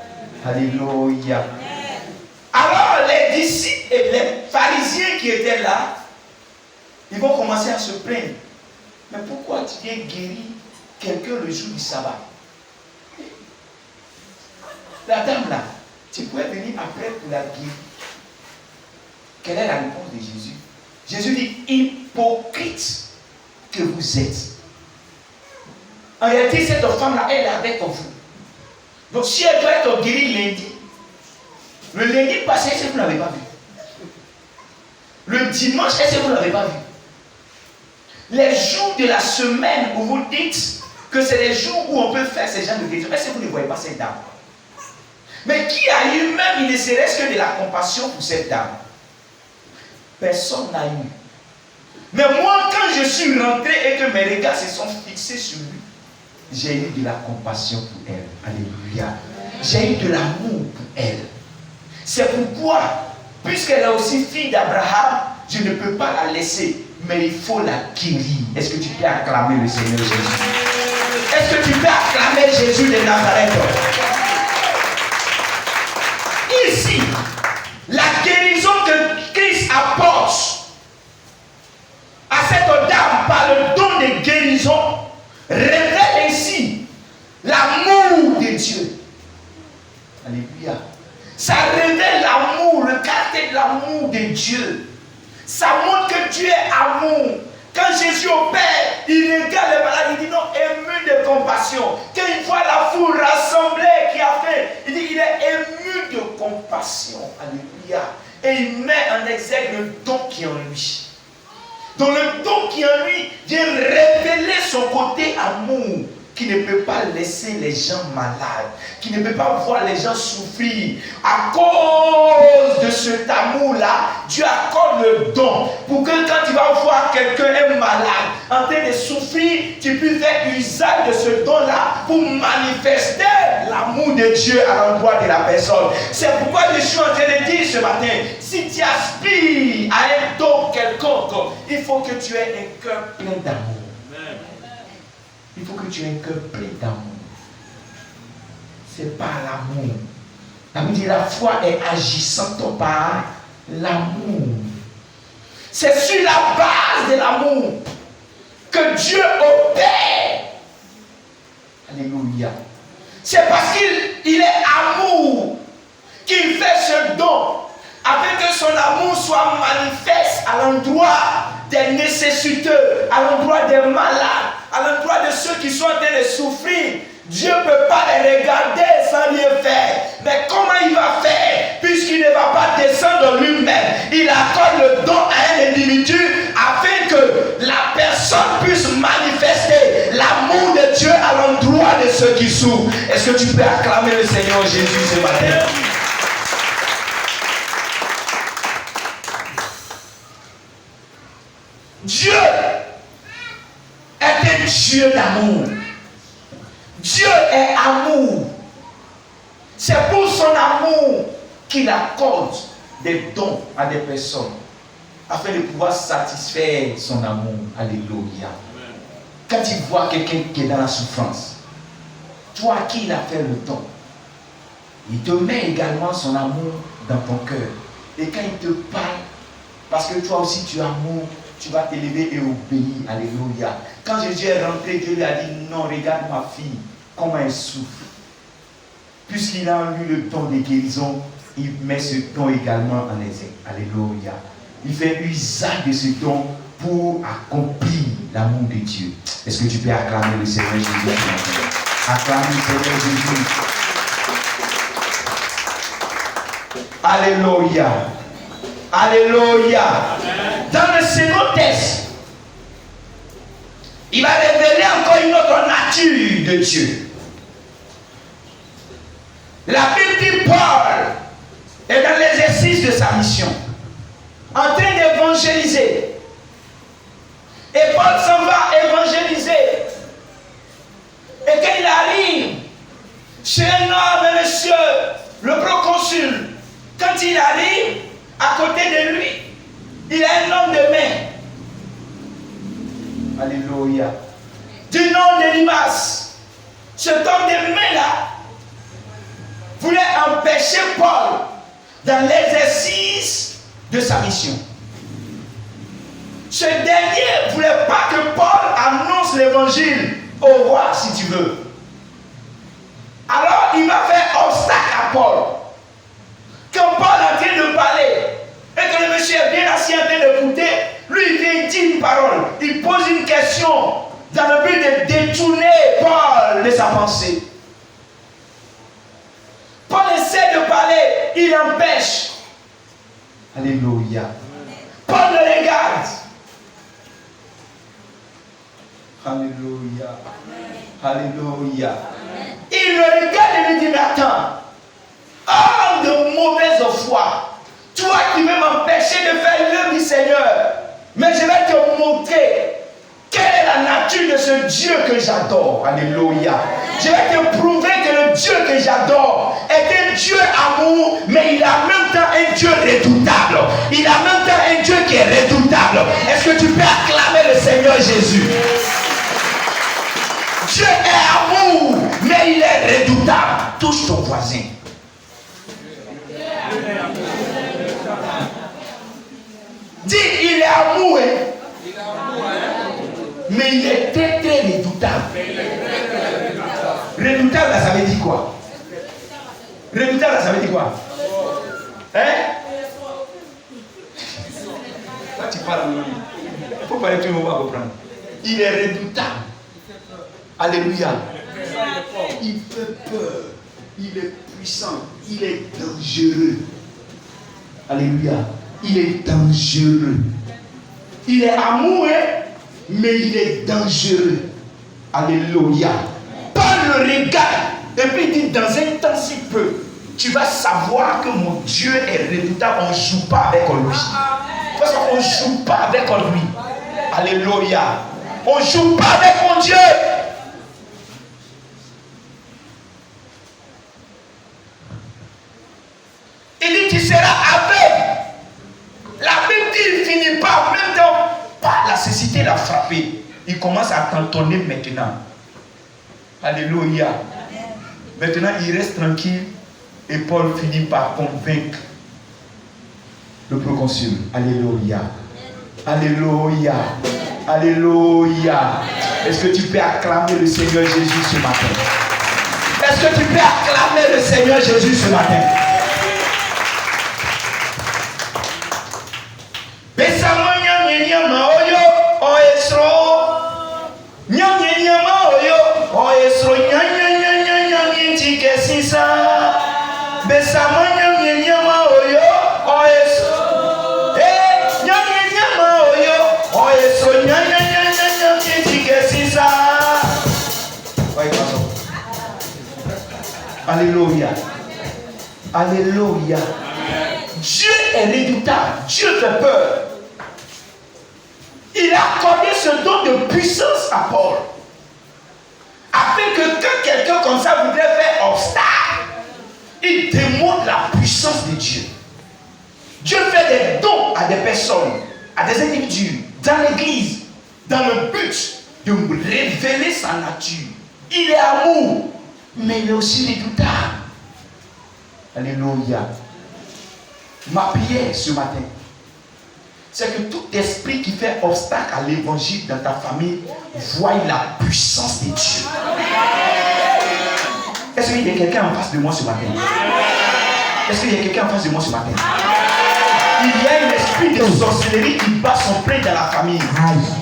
Alléluia. Alors, les disciples et les pharisiens qui étaient là, ils vont commencer à se plaindre. Mais pourquoi tu viens guérir quelqu'un le jour du sabbat? La dame là, tu pouvais venir après pour la guérir. Quelle est la réponse de Jésus? Jésus dit, hypocrite que vous êtes. En réalité, cette femme-là, elle est avec vous. Donc, si elle doit être guérie lundi, le lundi passé, est-ce que vous ne l'avez pas vu? Le dimanche, est-ce que vous ne l'avez pas vu? Les jours de la semaine où vous dites que c'est les jours où on peut faire ces genres de guérison, est-ce que vous ne voyez pas cette dame? Mais qui a eu même, il ne serait-ce que de la compassion pour cette dame? Personne n'a eu. Mais moi, quand je suis rentré et que mes regards se sont fixés sur lui, j'ai eu de la compassion pour elle. Alléluia. J'ai eu de l'amour pour elle. C'est pourquoi, puisqu'elle est aussi fille d'Abraham, je ne peux pas la laisser, mais il faut la guérir. Est-ce que tu peux acclamer le Seigneur Jésus? Est-ce que tu peux acclamer Jésus de Nazareth? Ici, la guérison que Christ apporte à cette dame par le don de guérison révèle ainsi l'amour de Dieu. Alléluia. Ça révèle l'amour, le caractère de l'amour de Dieu. Ça montre que Dieu est amour. Quand Jésus opère, il regarde les malades, il dit non, ému de compassion. Quand il voit la foule rassemblée qui a fait, il dit qu'il est ému de compassion. Alléluia. Et il met en exergue le don qui est en lui. Donc le don qui est en lui vient révéler son côté amour. qui ne peut pas laisser les gens malades, qui ne peut pas voir les gens souffrir. À cause de cet amour-là, Dieu accorde le don pour que quand tu vas voir quelqu'un est malade, en train de souffrir, tu puisses faire usage de ce don-là pour manifester l'amour de Dieu à l'endroit de la personne. C'est pourquoi je suis en train de dire ce matin, si tu aspires à un don quelconque, il faut que tu aies un cœur plein d'amour. Il faut que tu aies un cœur plein d'amour. C'est par l'amour. La Bible dit la foi est agissante par l'amour. C'est sur la base de l'amour que Dieu opère. Alléluia. C'est parce qu'il est amour qu'il fait ce don, afin que son amour soit manifeste à l'endroit des nécessiteux, à l'endroit des malades, à l'endroit de ceux qui sont en train de souffrir. Dieu ne peut pas les regarder sans rien faire. Mais comment il va faire? Puisqu'il ne va pas descendre lui-même, il accorde le don à un individu afin que la personne puisse manifester l'amour de Dieu à l'endroit de ceux qui souffrent. Est-ce que tu peux acclamer le Seigneur Jésus ce matin? Dieu est un Dieu d'amour. Dieu est amour. C'est pour son amour qu'il accorde des dons à des personnes afin de pouvoir satisfaire son amour. Alléluia. Quand tu vois quelqu'un qui est dans la souffrance, toi à qui il a fait le don, il te met également son amour dans ton cœur. Et quand il te parle, parce que toi aussi tu as amour, tu vas t'élever et obéir. Alléluia. Quand Jésus est rentré, Dieu lui a dit, non, regarde ma fille, comment elle souffre. Puisqu'il a eu le don de guérison, il met ce don également en essai. Alléluia. Il fait usage de ce don pour accomplir l'amour de Dieu. Est-ce que tu peux acclamer le Seigneur Jésus? Acclamer le Seigneur Jésus. Alléluia. Alléluia. Dans le second texte, il va révéler encore une autre nature de Dieu. La Bible dit Paul est dans l'exercice de sa mission, en train d'évangéliser. Et Paul s'en va évangéliser. Et quand il arrive chez un homme, un monsieur, le proconsul, quand il arrive, à côté de lui, il y a un homme de main. Alléluia. Du nom d'Elimas. Cet homme de main-là voulait empêcher Paul dans l'exercice de sa mission. Ce dernier ne voulait pas que Paul annonce l'évangile au roi, si tu veux. Alors il va faire obstacle à Paul. Quand Paul est en train de parler, et que le monsieur est bien assis en train d'écouter, lui il vient dire une parole, il pose une question dans le but de détourner Paul de sa pensée. Paul essaie de parler, il empêche. Alléluia. Paul le regarde. Alléluia. Alléluia. Il le regarde et lui dit, mais attends, homme de mauvaise foi, toi qui veux m'empêcher de faire l'œuvre du Seigneur, mais je vais te montrer quelle est la nature de ce Dieu que j'adore. Alléluia. Je vais te prouver que le Dieu que j'adore est un Dieu amour, mais il a en même temps un Dieu redoutable. Il a en même temps un Dieu qui est redoutable. Est-ce que tu peux acclamer le Seigneur Jésus? Dieu est amour, mais il est redoutable. Touche ton voisin. Dis, il est amour, mais il est très très redoutable. Redoutable, là, ça veut dire quoi? Redoutable, là, ça veut dire quoi? Hein? Là, tu parles en anglais. Il faut parler tout le monde à comprendre. Il est redoutable. Alléluia. Il fait peur. Il est puissant. Il est dangereux. Alléluia. Il est dangereux. Il est amoureux, mais il est dangereux. Alléluia. le regardes, et puis il dit, dans un temps si peu, tu vas savoir que mon Dieu est redoutable. On ne joue pas avec lui. Parce qu'on ne joue pas avec lui. Alléluia. On ne joue pas avec mon Dieu. Il dit, tu seras aveugle. La Bible dit, il ne finit pas. Même dans la cécité l'a frappé. Il commence à cantonner maintenant. Alléluia. Maintenant, il reste tranquille. Et Paul finit par convaincre le proconsul. Alléluia. Alléluia. Alléluia. Est-ce que tu peux acclamer le Seigneur Jésus ce matin? Est-ce que tu peux acclamer le Seigneur Jésus ce matin? Alléluia. Alléluia. Dieu est redoutable. Dieu fait peur. Il a accordé ce don de puissance à Paul. Afin que quand quelqu'un comme ça voudrait faire obstacle, il démontre la puissance de Dieu. Dieu fait des dons à des personnes, à des individus, dans l'église, dans le but de révéler sa nature. Il est amour, mais il est aussi redoutable. Alléluia. Ma prière ce matin, c'est que tout esprit qui fait obstacle à l'évangile dans ta famille voie la puissance de Dieu. Est-ce qu'il y a quelqu'un en face de moi ce matin? Est-ce qu'il y a quelqu'un en face de moi ce matin? Il y a un esprit de sorcellerie qui bat son plein dans la famille.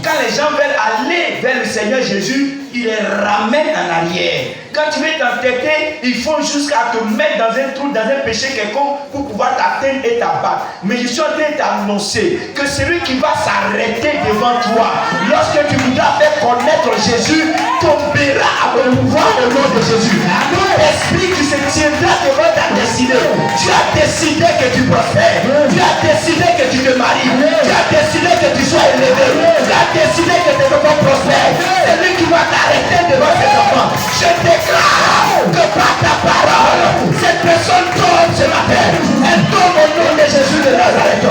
Quand les gens veulent aller vers le Seigneur Jésus, il les ramène en arrière. Quand tu veux t'entêter, il faut jusqu'à te mettre dans un trou, dans un péché quelconque pour pouvoir t'atteindre et t'abattre. Mais je suis en train de t'annoncer que celui qui va s'arrêter devant toi, lorsque tu voudras faire connaître Jésus, tombera à le pouvoir au nom de Jésus. Tout esprit qui se tiendra devant ta destinée. Tu as décidé que tu prospères. Tu as décidé que tu te maries. Tu as décidé que tu sois élevé. Tu as décidé que tes enfants prospèrent. C'est lui qui va t'arrêter devant tes enfants. Je déclare que par ta parole, cette personne tombe ce matin. Elle tombe au nom de Jésus de Nazareth.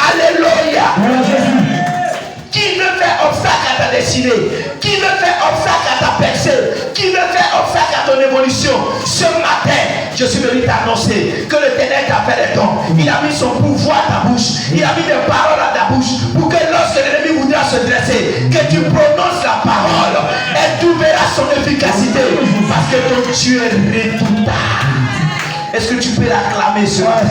Alléluia. Qui veut faire obstacle à ta destinée? Qui veut faire obstacle à ta percée? Qui veut faire obstacle à ton évolution? Ce matin, je suis venu t'annoncer que le Ténèbre t'a fait les dons. Il a mis son pouvoir à ta bouche. Il a mis des paroles à ta bouche. Pour que lorsque l'ennemi voudra se dresser, que tu prononces la parole. Et tu verras son efficacité. Parce que ton Dieu est redoutable. Est-ce que tu peux l'acclamer ce matin?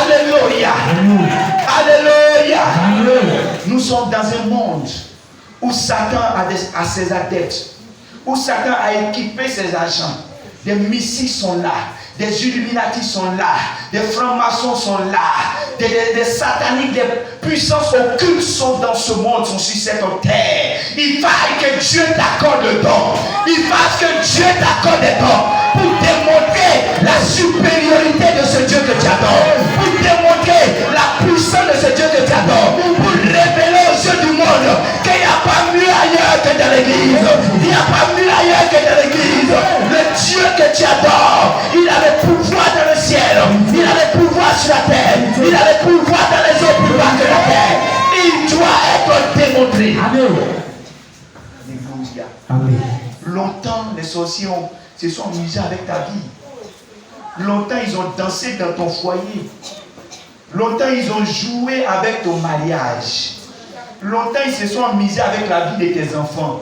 Alléluia. Alléluia. Nous sommes dans un monde où Satan a ses adeptes, où Satan a équipé ses agents. Des missiles sont là, des Illuminati sont là, des francs-maçons sont là, des sataniques, des puissances occultes sont dans ce monde, sont sur cette terre. Il faille que Dieu t'accorde le don. Il faille que Dieu t'accorde des dons pour démontrer la supériorité de ce Dieu que tu adores, pour démontrer la puissance de ce Dieu que tu adores, pour révéler aux yeux du monde qu'il n'y a pas mieux ailleurs que dans l'église. Il n'y a pas mieux ailleurs que dans l'église. Le Dieu que tu adores, il a le pouvoir dans le ciel, il a le pouvoir sur la terre, il a le pouvoir dans les eaux plus bas que la terre. Il doit être démontré. Amen. Alléluia. Amen. Longtemps, les sorciers se sont amusés avec ta vie. Longtemps, ils ont dansé dans ton foyer. Longtemps, ils ont joué avec ton mariage. Longtemps, ils se sont amusés avec la vie de tes enfants.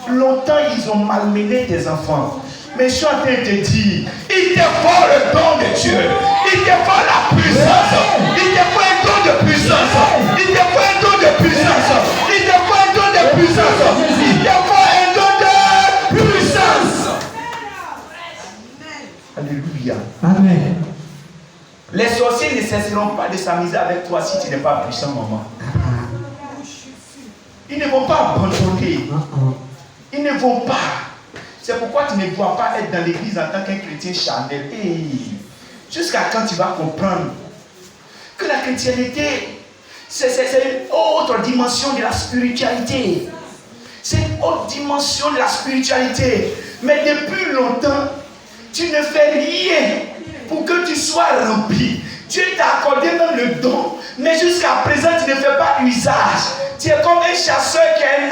Longtemps, ils ont malmené tes enfants. Mais je suis en train de te dire, il te faut le don de Dieu. Il te faut la puissance. Il te faut un don de puissance. Il te faut un don de puissance. Il te faut un don de puissance. Il te faut un don de puissance. Alléluia. Amen. Les sorciers ne cesseront pas de s'amuser avec toi si tu n'es pas puissant, maman. Ils ne vont pas abandonner. Ils ne vont pas. C'est pourquoi tu ne dois pas être dans l'église en tant qu'un chrétien charnel. Jusqu'à quand tu vas comprendre que la chrétienté, c'est une autre dimension de la spiritualité. C'est une autre dimension de la spiritualité. Mais depuis longtemps, tu ne fais rien pour que tu sois rempli. Dieu t'a accordé même le don, mais jusqu'à présent, tu ne fais pas usage. Tu es comme un chasseur qui a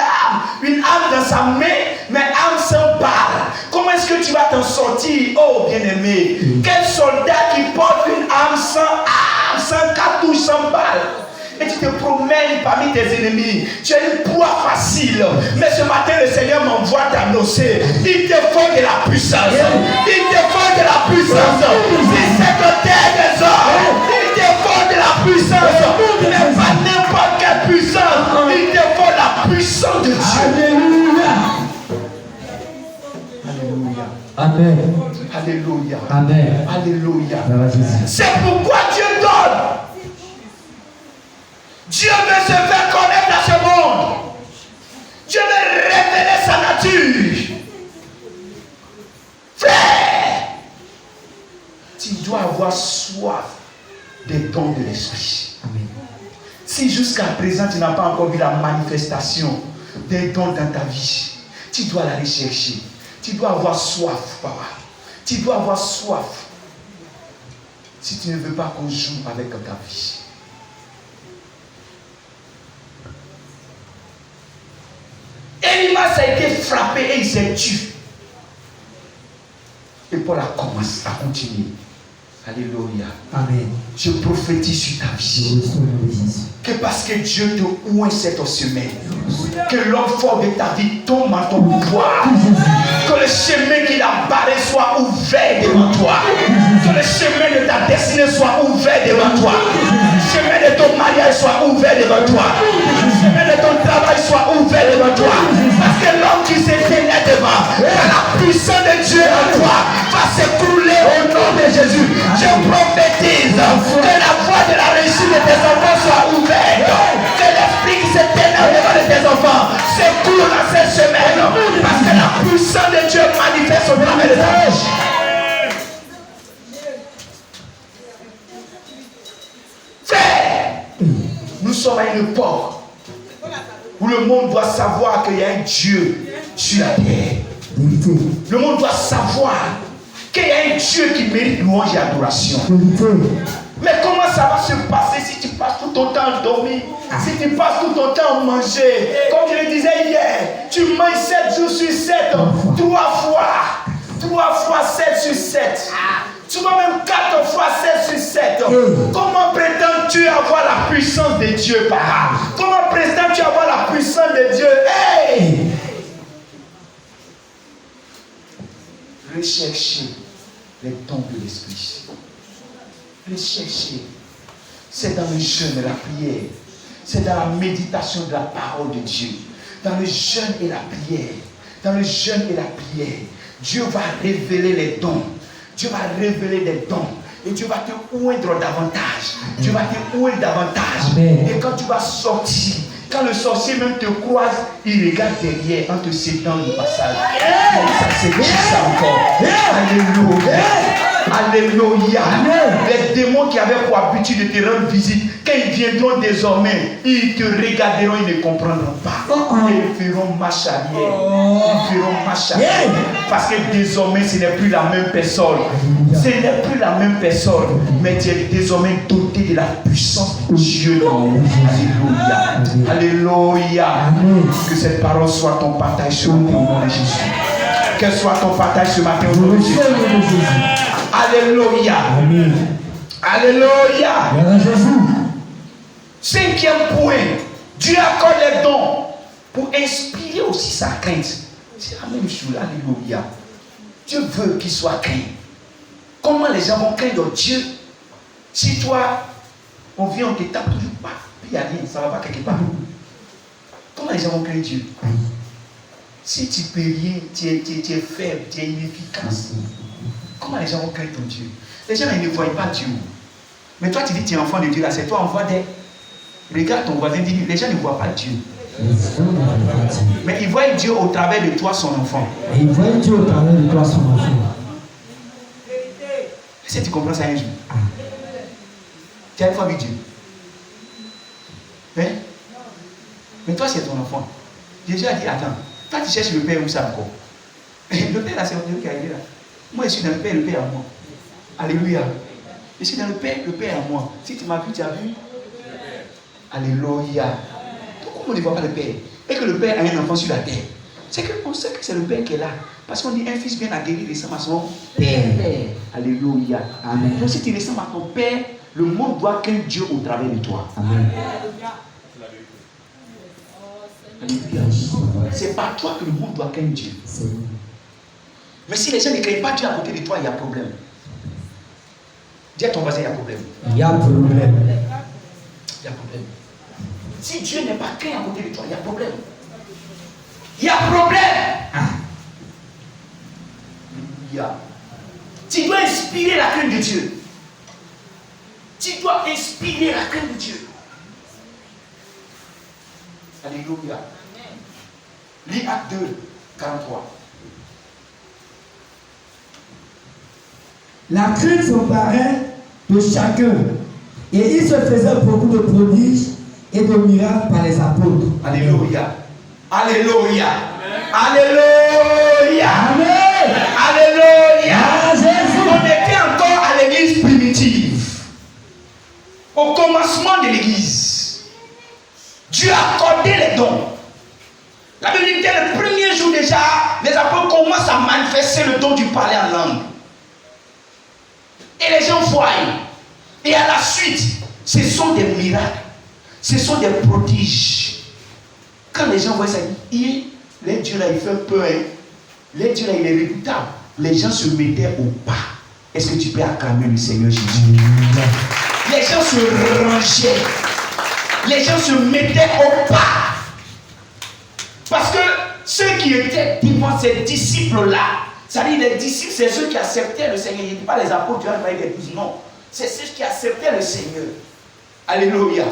une arme dans sa main, mais arme sans balle. Comment est-ce que tu vas t'en sortir, oh bien-aimé? Quel soldat qui porte une arme, sans cartouche, sans balle? Et tu te promènes parmi tes ennemis. Tu es une proie facile. Mais ce matin, le Seigneur m'envoie t'annoncer. Il te faut de la puissance. Il te faut de la puissance. Si c'est de terre des hommes, il te faut de la puissance. Mais pas n'importe quelle puissance. Il te faut la puissance de Dieu. Alléluia. Alléluia. Amen. Alléluia. Amen. Alléluia. Alléluia. C'est pourquoi Dieu donne. Dieu veut se faire connaître à ce monde. Dieu veut révéler sa nature. Frère, tu dois avoir soif des dons de l'esprit. Amen. Si jusqu'à présent tu n'as pas encore vu la manifestation des dons dans ta vie, tu dois la rechercher. Tu dois avoir soif, papa. Tu dois avoir soif. Si tu ne veux pas qu'on joue avec ta vie. Elimas a été frappé et il s'est tué. Et Paul a commencé à continuer. Alléluia. Amen. Je prophétise sur ta vie. Que parce que Dieu te oint cette semaine, que l'homme fort de ta vie tombe en ton pouvoir. Que le chemin qu'il a barré soit ouvert devant toi. Que le chemin de ta destinée soit ouvert devant toi. Le chemin de ton mariage soit ouvert devant toi. Le chemin de ton travail soit ouvert devant toi. Parce que l'homme qui s'est tenu devant, la puissance de Dieu en toi va s'écrouler au nom de Jésus. Je prophétise que la voie de la réussite de tes enfants soit ouverte. Que l'esprit qui s'est tenu devant de tes enfants s'écoule dans cette semaine. Parce que la puissance de Dieu manifeste au travers de ta vie. Frère, nous sommes à une époque où le monde doit savoir qu'il y a un Dieu sur la terre. Le monde doit savoir qu'il y a un Dieu qui mérite louange et adoration. Mais comment ça va se passer si tu passes tout ton temps à dormir, si tu passes tout ton temps à manger? Comme je le disais hier, tu manges 7 jours sur 7, 3 fois 7 sur 7. Tu vas même 4 fois 7 sur 7. Comment prétends-tu avoir la puissance de Dieu, papa? Comment prétends-tu avoir la puissance de Dieu? Hey! Recherchez les dons de l'esprit. Recherchez. C'est dans le jeûne et la prière. C'est dans la méditation de la parole de Dieu. Dans le jeûne et la prière. Dans le jeûne et la prière. Dieu va révéler les dons. Dieu va révéler des dons. Et Dieu va te oindre davantage. Dieu va te oindre davantage. Amen. Et quand tu vas sortir, quand le sorcier même te croise, il regarde derrière en te cédant le passage. Ça c'est qui ça encore? Alléluia. Alléluia. Les démons qui avaient pour habitude de te rendre visite, quand ils viendront désormais, ils te regarderont, ils ne comprendront pas. Ils feront marche arrière. Ils feront marche arrière. Parce que désormais, ce n'est plus la même personne. Ce n'est plus la même personne. Mais tu es désormais doté de la puissance de Dieu. Alléluia. Alléluia. Que cette parole soit ton partage ce matin au nom de Jésus. Qu'elle soit ton partage ce matin au nom de Jésus. Alléluia. Alléluia. Cinquième point. Dieu accorde les dons pour inspirer aussi sa crainte. C'est la même chose. Alléluia. Dieu veut qu'il soit craint. Comment les gens vont craindre Dieu si toi, on vient, on te tape toujours pas, puis il n'y a rien, ça ne va pas quelque part. Comment les gens vont craindre Dieu? Si tu peux rien, tu es faible, tu es inefficace. Comment les gens vont craindre ton Dieu? Les gens ils ne voient pas Dieu. Mais toi tu dis que tu es enfant de Dieu là, c'est toi on voit des. Regarde ton voisin, dis les gens ne voient pas Dieu. Mais il voit Dieu au travers de toi, son enfant. Et il voit Dieu au travers de toi, son enfant. Est-ce que tu comprends ça un jour? Tu as une fois vu Dieu? Hein? Mais toi, c'est ton enfant. Jésus a dit, attends, toi tu cherches le Père où ça encore? Le Père là, c'est Dieu qui a été là. Moi, je suis dans le Père à moi. Alléluia. Je suis dans le Père à moi. Si tu m'as vu, tu as vu? Alléluia. Pourquoi on ne voit pas le Père? Et que le Père a un enfant sur la terre. C'est qu'on sait que c'est le Père qui est là. Parce qu'on dit un fils vient à guérir, il ressemble à son Père. Alléluia. Amen. Donc si tu ressembles à ton Père, le monde doit qu'un Dieu au travers de toi. Amen. Alléluia. C'est pas toi que le monde doit qu'un Dieu. Mais si les gens ne craignent pas Dieu à côté de toi, il y a problème. Dis à ton voisin, il y a problème. Il y a problème. Il y a problème. Si Dieu n'est pas craint à côté de toi, il y a problème. Il y a problème. Alléluia. Tu dois inspirer la crainte de Dieu. Tu dois inspirer la crainte de Dieu. Alléluia. Lis Acte 2, 43. La crainte s'emparait de chacun. Et il se faisait beaucoup de prodiges et de miracles par les apôtres. Alléluia. Alléluia. Alléluia. Amen. Alléluia. Jésus. On était encore à l'église primitive. Au commencement de l'église. Dieu a accordé les dons. La Bible dit dès le premier jour déjà, les apôtres commencent à manifester le don du parler en langue. Et les gens voient. Et à la suite, ce sont des miracles. Ce sont des prodiges. Quand les gens voient ça, les dieux là, il fait peur. Hein? Les dieux là, il est redoutable. Les gens se mettaient au pas. Est-ce que tu peux acclamer le Seigneur Jésus? Les gens se rangeaient. Les gens se mettaient au pas. Parce que ceux qui étaient devant ces disciples-là, c'est-à-dire les disciples, c'est ceux qui acceptaient le Seigneur. Il ne dit pas les apôtres, tu vas parler des 12, non. C'est ceux qui acceptaient le Seigneur. Alléluia.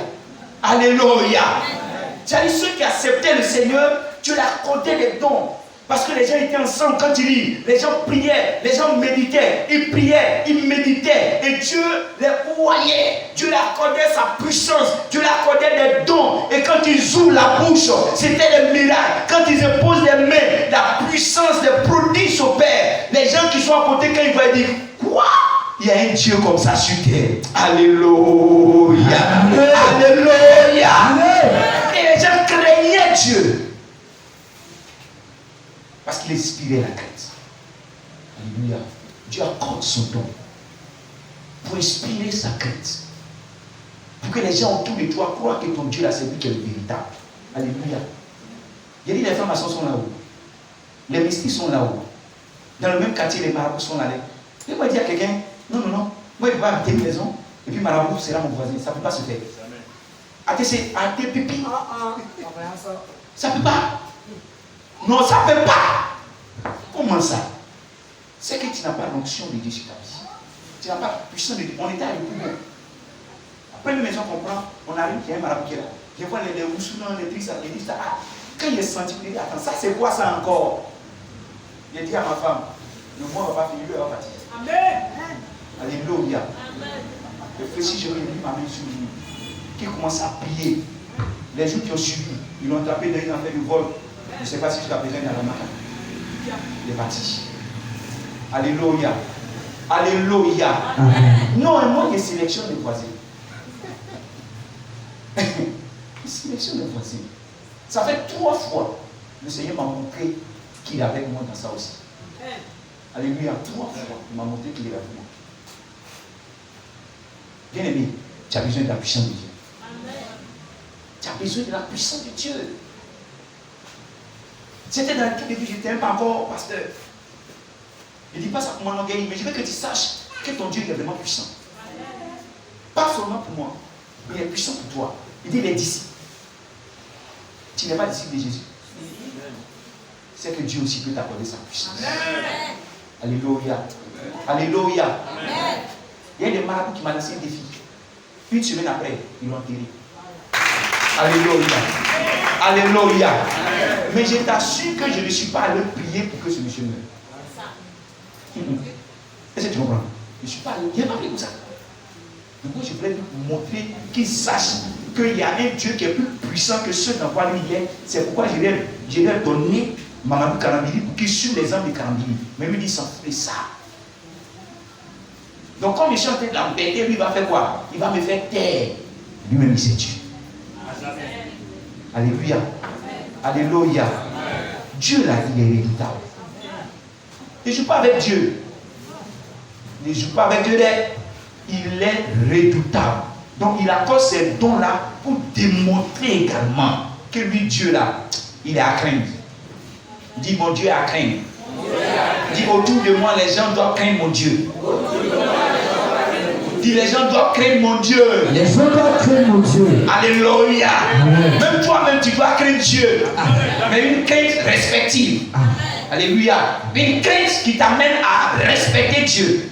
Alléluia. C'est-à-dire ceux qui acceptaient le Seigneur, Dieu leur accordait des dons. Parce que les gens étaient ensemble quand il dit, les gens priaient, les gens méditaient, ils priaient, ils méditaient, et Dieu les voyait, Dieu leur accordait sa puissance, Dieu leur accordait des dons, et quand ils ouvrent la bouche, c'était des miracles, quand ils imposent les mains, la puissance des prodiges s'opère. Les gens qui sont à côté, quand ils voient, ils disent, quoi? Il y a un Dieu comme ça sur terre. Alléluia. Alléluia. Et les gens craignaient Dieu. Parce qu'il inspirait la crainte. Alléluia. Dieu accorde son don pour inspirer sa crainte. Pour que les gens autour de toi croient que ton Dieu là, c'est lui qui est le véritable. Alléluia. Il y a dit les francs-maçons sont là-haut. Les mystiques sont là-haut. Dans le même quartier, les marabouts sont là. Et moi, dire à quelqu'un, non, moi, je vais habiter une maison, et puis marabout sera mon voisin. Ça ne peut pas se faire. À tes pipi. Ça ne peut pas. Non, ça ne peut pas. Comment ça? C'est que tu n'as pas l'onction de Dieu sur ta vie. Tu n'as pas la puissance de Dieu. On était à l'époux. Après une maison qu'on prend, on arrive, il y a un marabout qui est là. Je vois les roussoulants, les trucs, ça. Il dit ça. Ah, quand il est senti, il dit, attends, ça c'est quoi ça encore? Il dit à ma femme, le mois ne va pas finir, il va partir. Amen. Alléluia. Le précis, je mis ma main sur lui. Qui commence à prier. Les jours qui ont suivi, ils l'ont tapé dans une affaire de vol. Je ne sais pas si jusqu'à présent il y a la main. Il est parti. Alléluia. Alléluia. Non, moi, il sélectionne les voisins. Il sélectionne les voisins. Ça fait 3 fois. Le Seigneur m'a montré qu'il est avec moi dans ça aussi. Alléluia. 3 fois, il m'a montré qu'il est avec moi. Bien aimé, tu as besoin de la puissance de Dieu. Tu as besoin de la puissance de Dieu. C'était dans le début, je n'étais pas encore pasteur. Il ne dit pas ça pour mon orgueil, mais je veux que tu saches que ton Dieu est vraiment puissant. Pas seulement pour moi, mais il est puissant pour toi. Il dit, il est disciple. Tu n'es pas disciple de Jésus. C'est que Dieu aussi peut t'accorder sa puissance. Amen. Alléluia. Alléluia. Amen. Il y a des marabouts qui m'ont lancé un défi. Une semaine après, ils l'ont enterré. Alléluia. Alléluia. Mais je t'assure que je ne suis pas allé prier pour que ce monsieur meure. Est-ce que tu comprends? Je ne suis pas allé. Il n'y a pas prié pour ça. Donc moi, je voulais lui montrer qu'il sache qu'il y a un Dieu qui est plus puissant que ceux dans quoi lui il est. C'est pourquoi je lui ai donné Mamadou Karambili pour qu'il suive les hommes de Karambili. Mais lui, il s'en fout de ça. Donc, quand je suis en train de l'embêter, lui, il va faire quoi? Il va me faire taire. Lui-même, il sait Dieu. Alléluia. Alléluia. Dieu, là, il est redoutable. Il ne joue pas avec Dieu. Il ne joue pas avec Dieu. Il est redoutable. Donc, il accorde ces dons-là pour démontrer également que lui, Dieu, là, il est à craindre. Dis, mon Dieu est à craindre. Dis, autour de moi, les gens doivent craindre mon Dieu. Dis, les gens doivent craindre mon Dieu. Les gens doivent craindre mon Dieu. Alléluia. Amen. Même toi-même, tu dois craindre Dieu. Mais une crainte respective. Alléluia. Une crainte qui t'amène à respecter Dieu.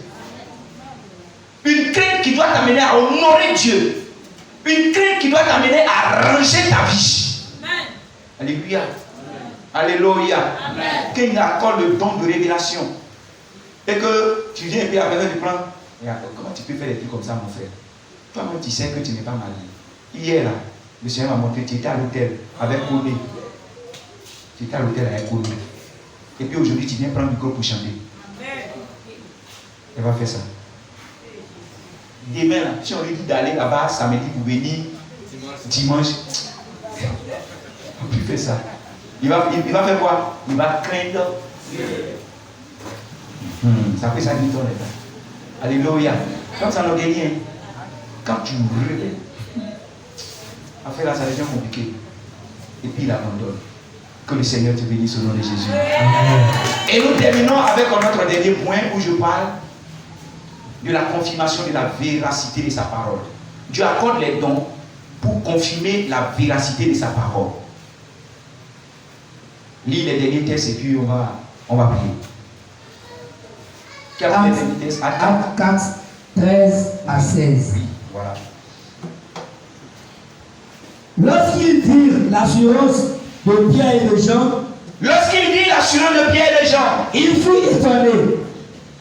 Une crainte qui doit t'amener à honorer Dieu. Une crainte qui doit t'amener à ranger ta vie. Alléluia. Alléluia. Qu'il accorde le don de révélation. Et que tu viens et puis après tu prends. Comment tu peux faire des trucs comme ça, mon frère? Toi-même, tu sais que tu n'es pas marié. Hier, là, le Seigneur m'a montré, tu étais à l'hôtel avec Koné. Tu étais à l'hôtel avec Koné. Et puis aujourd'hui, tu viens prendre le micro pour chanter. Elle va faire ça. Demain, là, si on lui dit d'aller là-bas samedi pour venir dimanche, on peut faire ça. Il va faire quoi? Il va craindre. Ça fait ça du temps, les gars. Alléluia. Quand ça n'a rien, quand tu brûles, après là, ça devient compliqué. Et puis il abandonne. Que le Seigneur te bénisse au nom de Jésus. Amen. Et nous terminons avec notre dernier point où je parle de la confirmation de la véracité de sa parole. Dieu accorde les dons pour confirmer la véracité de sa parole. Lis les derniers textes et puis on va prier. Actes 4, 13 à 16. Oui, voilà. Lorsqu'ils dirent l'assurance de Pierre et de Jean, lorsqu'il dit l'assurance de Pierre et de Jean, ils furent étonnés,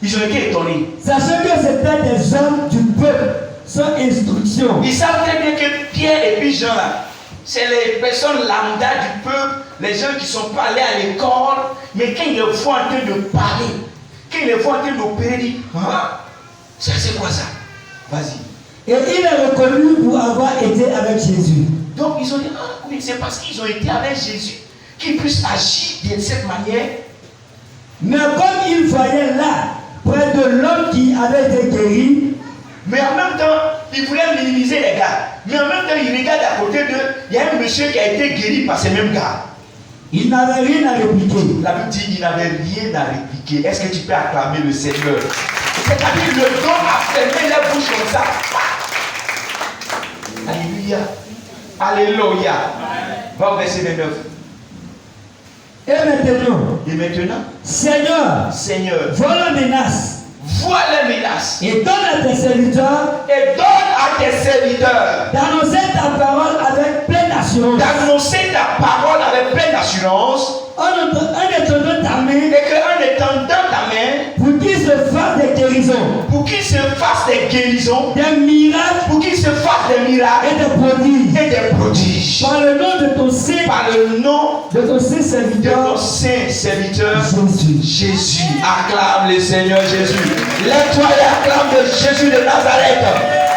ils ont été étonnés. sachant que c'était des hommes du peuple sans instruction. Ils savent très bien que Pierre et puis Jean, là, c'est les personnes lambda du peuple, les gens qui ne sont pas allés à l'école, mais quand ils les voient en train de parler, quand ils les voient en train d'opérer, ils disent, ah, ça c'est quoi ça? Vas-y. Et il est reconnu pour avoir été avec Jésus. Donc ils ont dit, ah, mais c'est parce qu'ils ont été avec Jésus qu'ils puissent agir de cette manière. Mais comme il voyait là, près de l'homme qui avait été guéri, mais en même temps, ils voulaient minimiser les gars. Mais en même temps, ils regardent à côté d'eux, il y a un monsieur qui a été guéri par ces mêmes gars. il n'avait rien à répliquer. La Bible dit qu'il n'avait rien à répliquer. Est-ce que tu peux acclamer le Seigneur? C'est-à-dire le don a fermé la bouche comme ça. Alléluia. Alléluia. Va au verset 29. Et maintenant, Seigneur, vois la menace. Vois les menaces. Et donne à tes serviteurs. Et donne à tes serviteurs. D'annoncer ta parole avec pleine assurance. D'annoncer ta parole avec pleine assurance. En étendant ta main. Et qu'en étendant ta main. Pour qu'il se fasse des guérisons. Pour qu'il se fasse des guérisons. Des miracles. Pour qu'il se fasse des miracles. Et des prodiges. Et des prodiges. Par le nom de ton saint. Par le nom de ton saint serviteur. De ton saint serviteur. Jésus. Jésus. Acclame le Seigneur Jésus. Lève-toi et acclame de Jésus de Nazareth.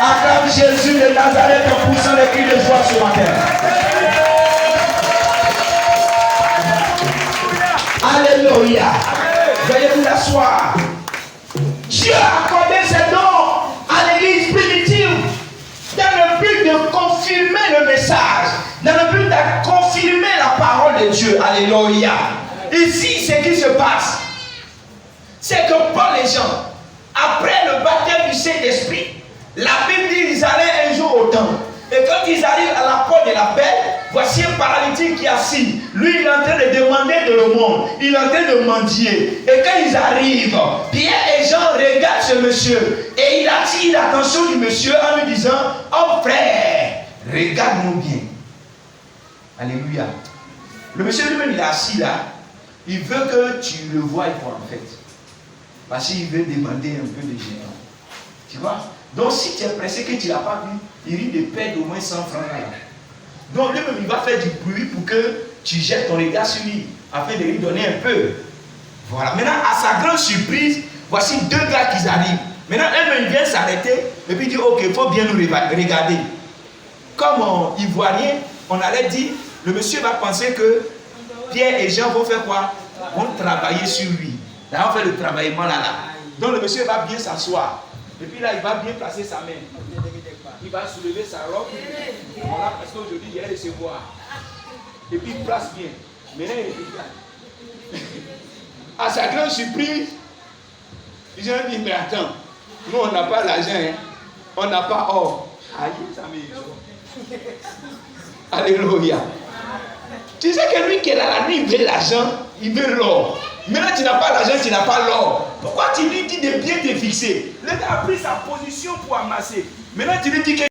Acclame Jésus de Nazareth en poussant les cris de joie ce matin. Alléluia. Veuillez vous asseoir. Dieu a accordé ses dons à l'église primitive dans le but de confirmer le message, dans le but de confirmer la parole de Dieu. Alléluia. Ici, ce qui se passe, c'est que Paul et Jean, après le baptême du Saint-Esprit, la Bible dit qu'ils allaient un jour au temple. Et quand ils arrivent à la porte de la paix, voici un paralytique qui est assis. Lui, il est en train de demander de l'aumône. Il est en train de mendier. Et quand ils arrivent, Pierre et Jean regardent ce monsieur. Et il attire l'attention du monsieur en lui disant, oh frère, regarde-nous bien. Alléluia. Le monsieur lui-même, il est assis là. Il veut que tu le voies quoi en fait. Parce qu'il veut demander un peu de géant. Tu vois? Donc si tu es pressé que tu ne l'as pas vu, il risque de perdre au moins 100 francs là. Donc lui-même, il va faire du bruit pour que tu jettes ton regard sur lui, afin de lui donner un peu. Voilà. Maintenant, à sa grande surprise, voici deux gars qui arrivent. Maintenant, un vient s'arrêter et puis il dit, ok, il faut bien nous regarder. Comme Ivoirien, on allait dire, le monsieur va penser que Pierre et Jean vont faire quoi? Vont travailler sur lui. Là, on fait le travaillement là. Donc le monsieur va bien s'asseoir. Et puis là, il va bien placer sa main. Il va soulever sa robe. Voilà, parce qu'aujourd'hui, il va recevoir. Et puis il place bien. Maintenant, à sa grande surprise, ils ont dit, mais attends, nous on n'a pas l'argent, hein. On n'a pas or. Aïe, ça me... Alléluia. Tu sais que lui qui est là, lui, il veut l'argent, il veut l'or. Maintenant, tu n'as pas l'argent, tu n'as pas l'or. Pourquoi tu lui dis de bien te fixer? Le gars a pris sa position pour amasser. Maintenant, tu lui dis que...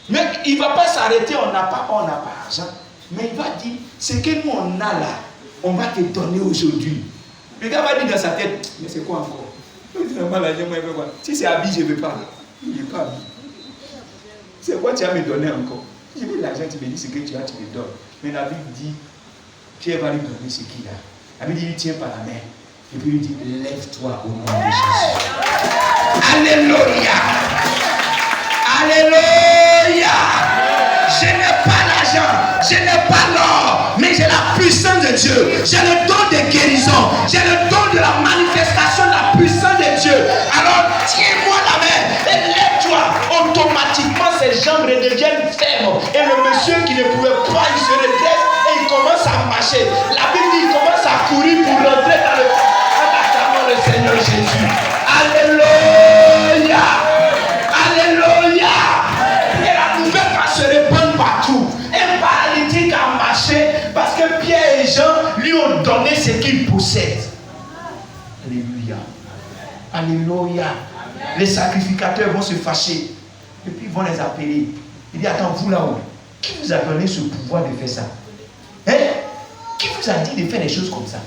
Mais il ne va pas s'arrêter, on n'a pas l'argent. Mais il va dire, ce que nous on a là, on va te donner aujourd'hui. Le gars va dire dans sa tête, mais c'est quoi encore? Si c'est habillé, je ne veux pas. Il n'est pas habillé. C'est quoi tu vas me donner encore? Je veux l'argent, tu me dis ce que tu as, tu me donnes. Mais la Bible dit, Pierre va lui donner ce qu'il a. La Bible dit, il tient par la main. Et puis il lui dit, lève-toi au nom de Jésus. Alléluia. Alléluia. Je n'ai pas l'argent, je n'ai pas l'or, mais j'ai la puissance de Dieu. J'ai le don de guérison. J'ai le don de la manifestation de la puissance de Dieu. Alors tiens-moi la main et lève-toi. Automatiquement, ses jambes redeviennent fermes. Et le monsieur qui ne pouvait pas, il se redresse et il commence à marcher. La Bible dit, il commence à courir pour rentrer dans le... En acclamant le Seigneur Jésus. Alléluia. Alléluia. Et la nouvelle va se répandre partout. Un paralytique a marché parce que Pierre et Jean lui ont donné ce qu'ils possèdent. Alléluia. Alléluia. Les sacrificateurs vont se fâcher. Et puis ils vont les appeler. Il dit, attends, vous là-haut, qui vous a donné ce pouvoir de faire ça? Hein? Qui vous a dit de faire des choses comme ça?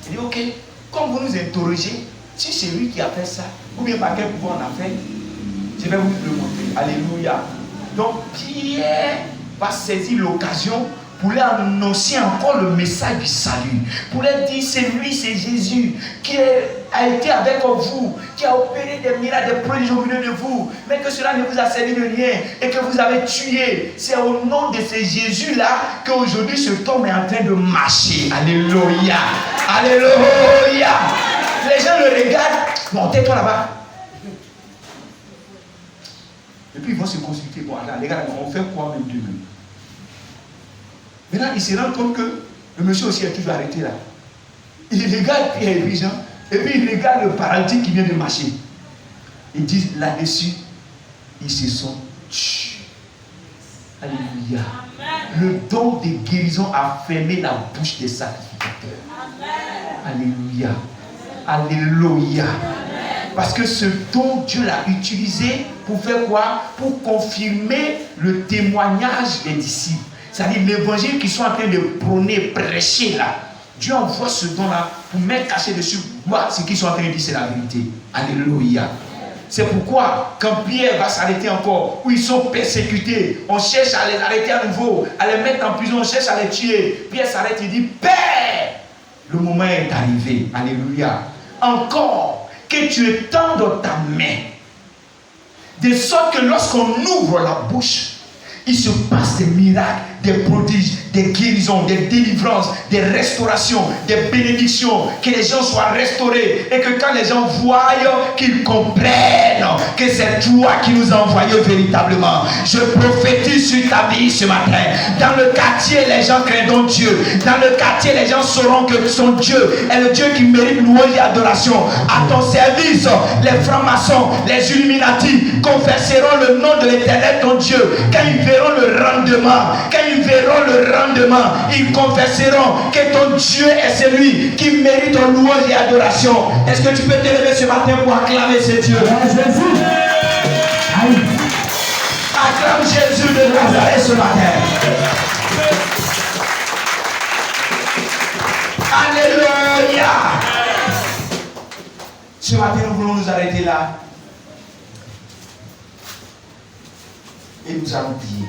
Il dit, ok, comme vous nous interrogez, si c'est lui qui a fait ça, ou bien par quel pouvoir on a fait, je vais vous le montrer. Alléluia. Donc Pierre va saisir l'occasion pour leur annoncer encore le message du salut. Pour leur dire, c'est lui, c'est Jésus qui a été avec vous, qui a opéré des miracles, des prodiges au milieu de vous, mais que cela ne vous a servi de rien et que vous avez tué. C'est au nom de ce Jésus-là qu'aujourd'hui cet homme est en train de marcher. Alléluia. Alléluia. Les gens le regardent. Bon, tais-toi là-bas. Et puis ils vont se consulter. Bon, là, les gars, on fait quoi même de nous? Maintenant, il se rend compte que le monsieur aussi est toujours arrêté là. Il regarde Pierre et Jean, et puis il regarde le paralytique qui vient de marcher. Ils disent là-dessus, ils se sont tués. Alléluia. Le don de guérison a fermé la bouche des sacrificateurs. Alléluia. Alléluia. Parce que ce don, Dieu l'a utilisé pour faire quoi? Pour confirmer le témoignage des disciples. C'est-à-dire l'évangile qu'ils sont en train de prôner, prêcher là. Dieu envoie ce don-là pour mettre caché dessus. Moi, ce qu'ils sont en train de dire, c'est la vérité. Alléluia. C'est pourquoi, quand Pierre va s'arrêter encore, où ils sont persécutés, on cherche à les arrêter à nouveau, à les mettre en prison, on cherche à les tuer. Pierre s'arrête et dit, Père, le moment est arrivé. Alléluia. Encore que tu étendes ta main, de sorte que lorsqu'on ouvre la bouche, il se passe des miracles, des prodiges, des guérisons, des délivrances, des restaurations, des bénédictions, que les gens soient restaurés et que quand les gens voient, qu'ils comprennent que c'est toi qui nous as envoyés véritablement. Je prophétise sur ta vie ce matin. Dans le quartier, les gens craindront Dieu. Dans le quartier, les gens sauront que son Dieu est le Dieu qui mérite louange et adoration. À ton service, les francs-maçons, les Illuminati confesseront le nom de l'Éternel ton Dieu. Quand ils verront le rendement, ils confesseront que ton Dieu est celui qui mérite ton louange et adoration. Est-ce que tu peux te lever ce matin pour acclamer ce Dieu? Jésus. Acclame Jésus de Nazareth ce matin. Alléluia. Ce matin, nous voulons nous arrêter là. Et nous allons prier.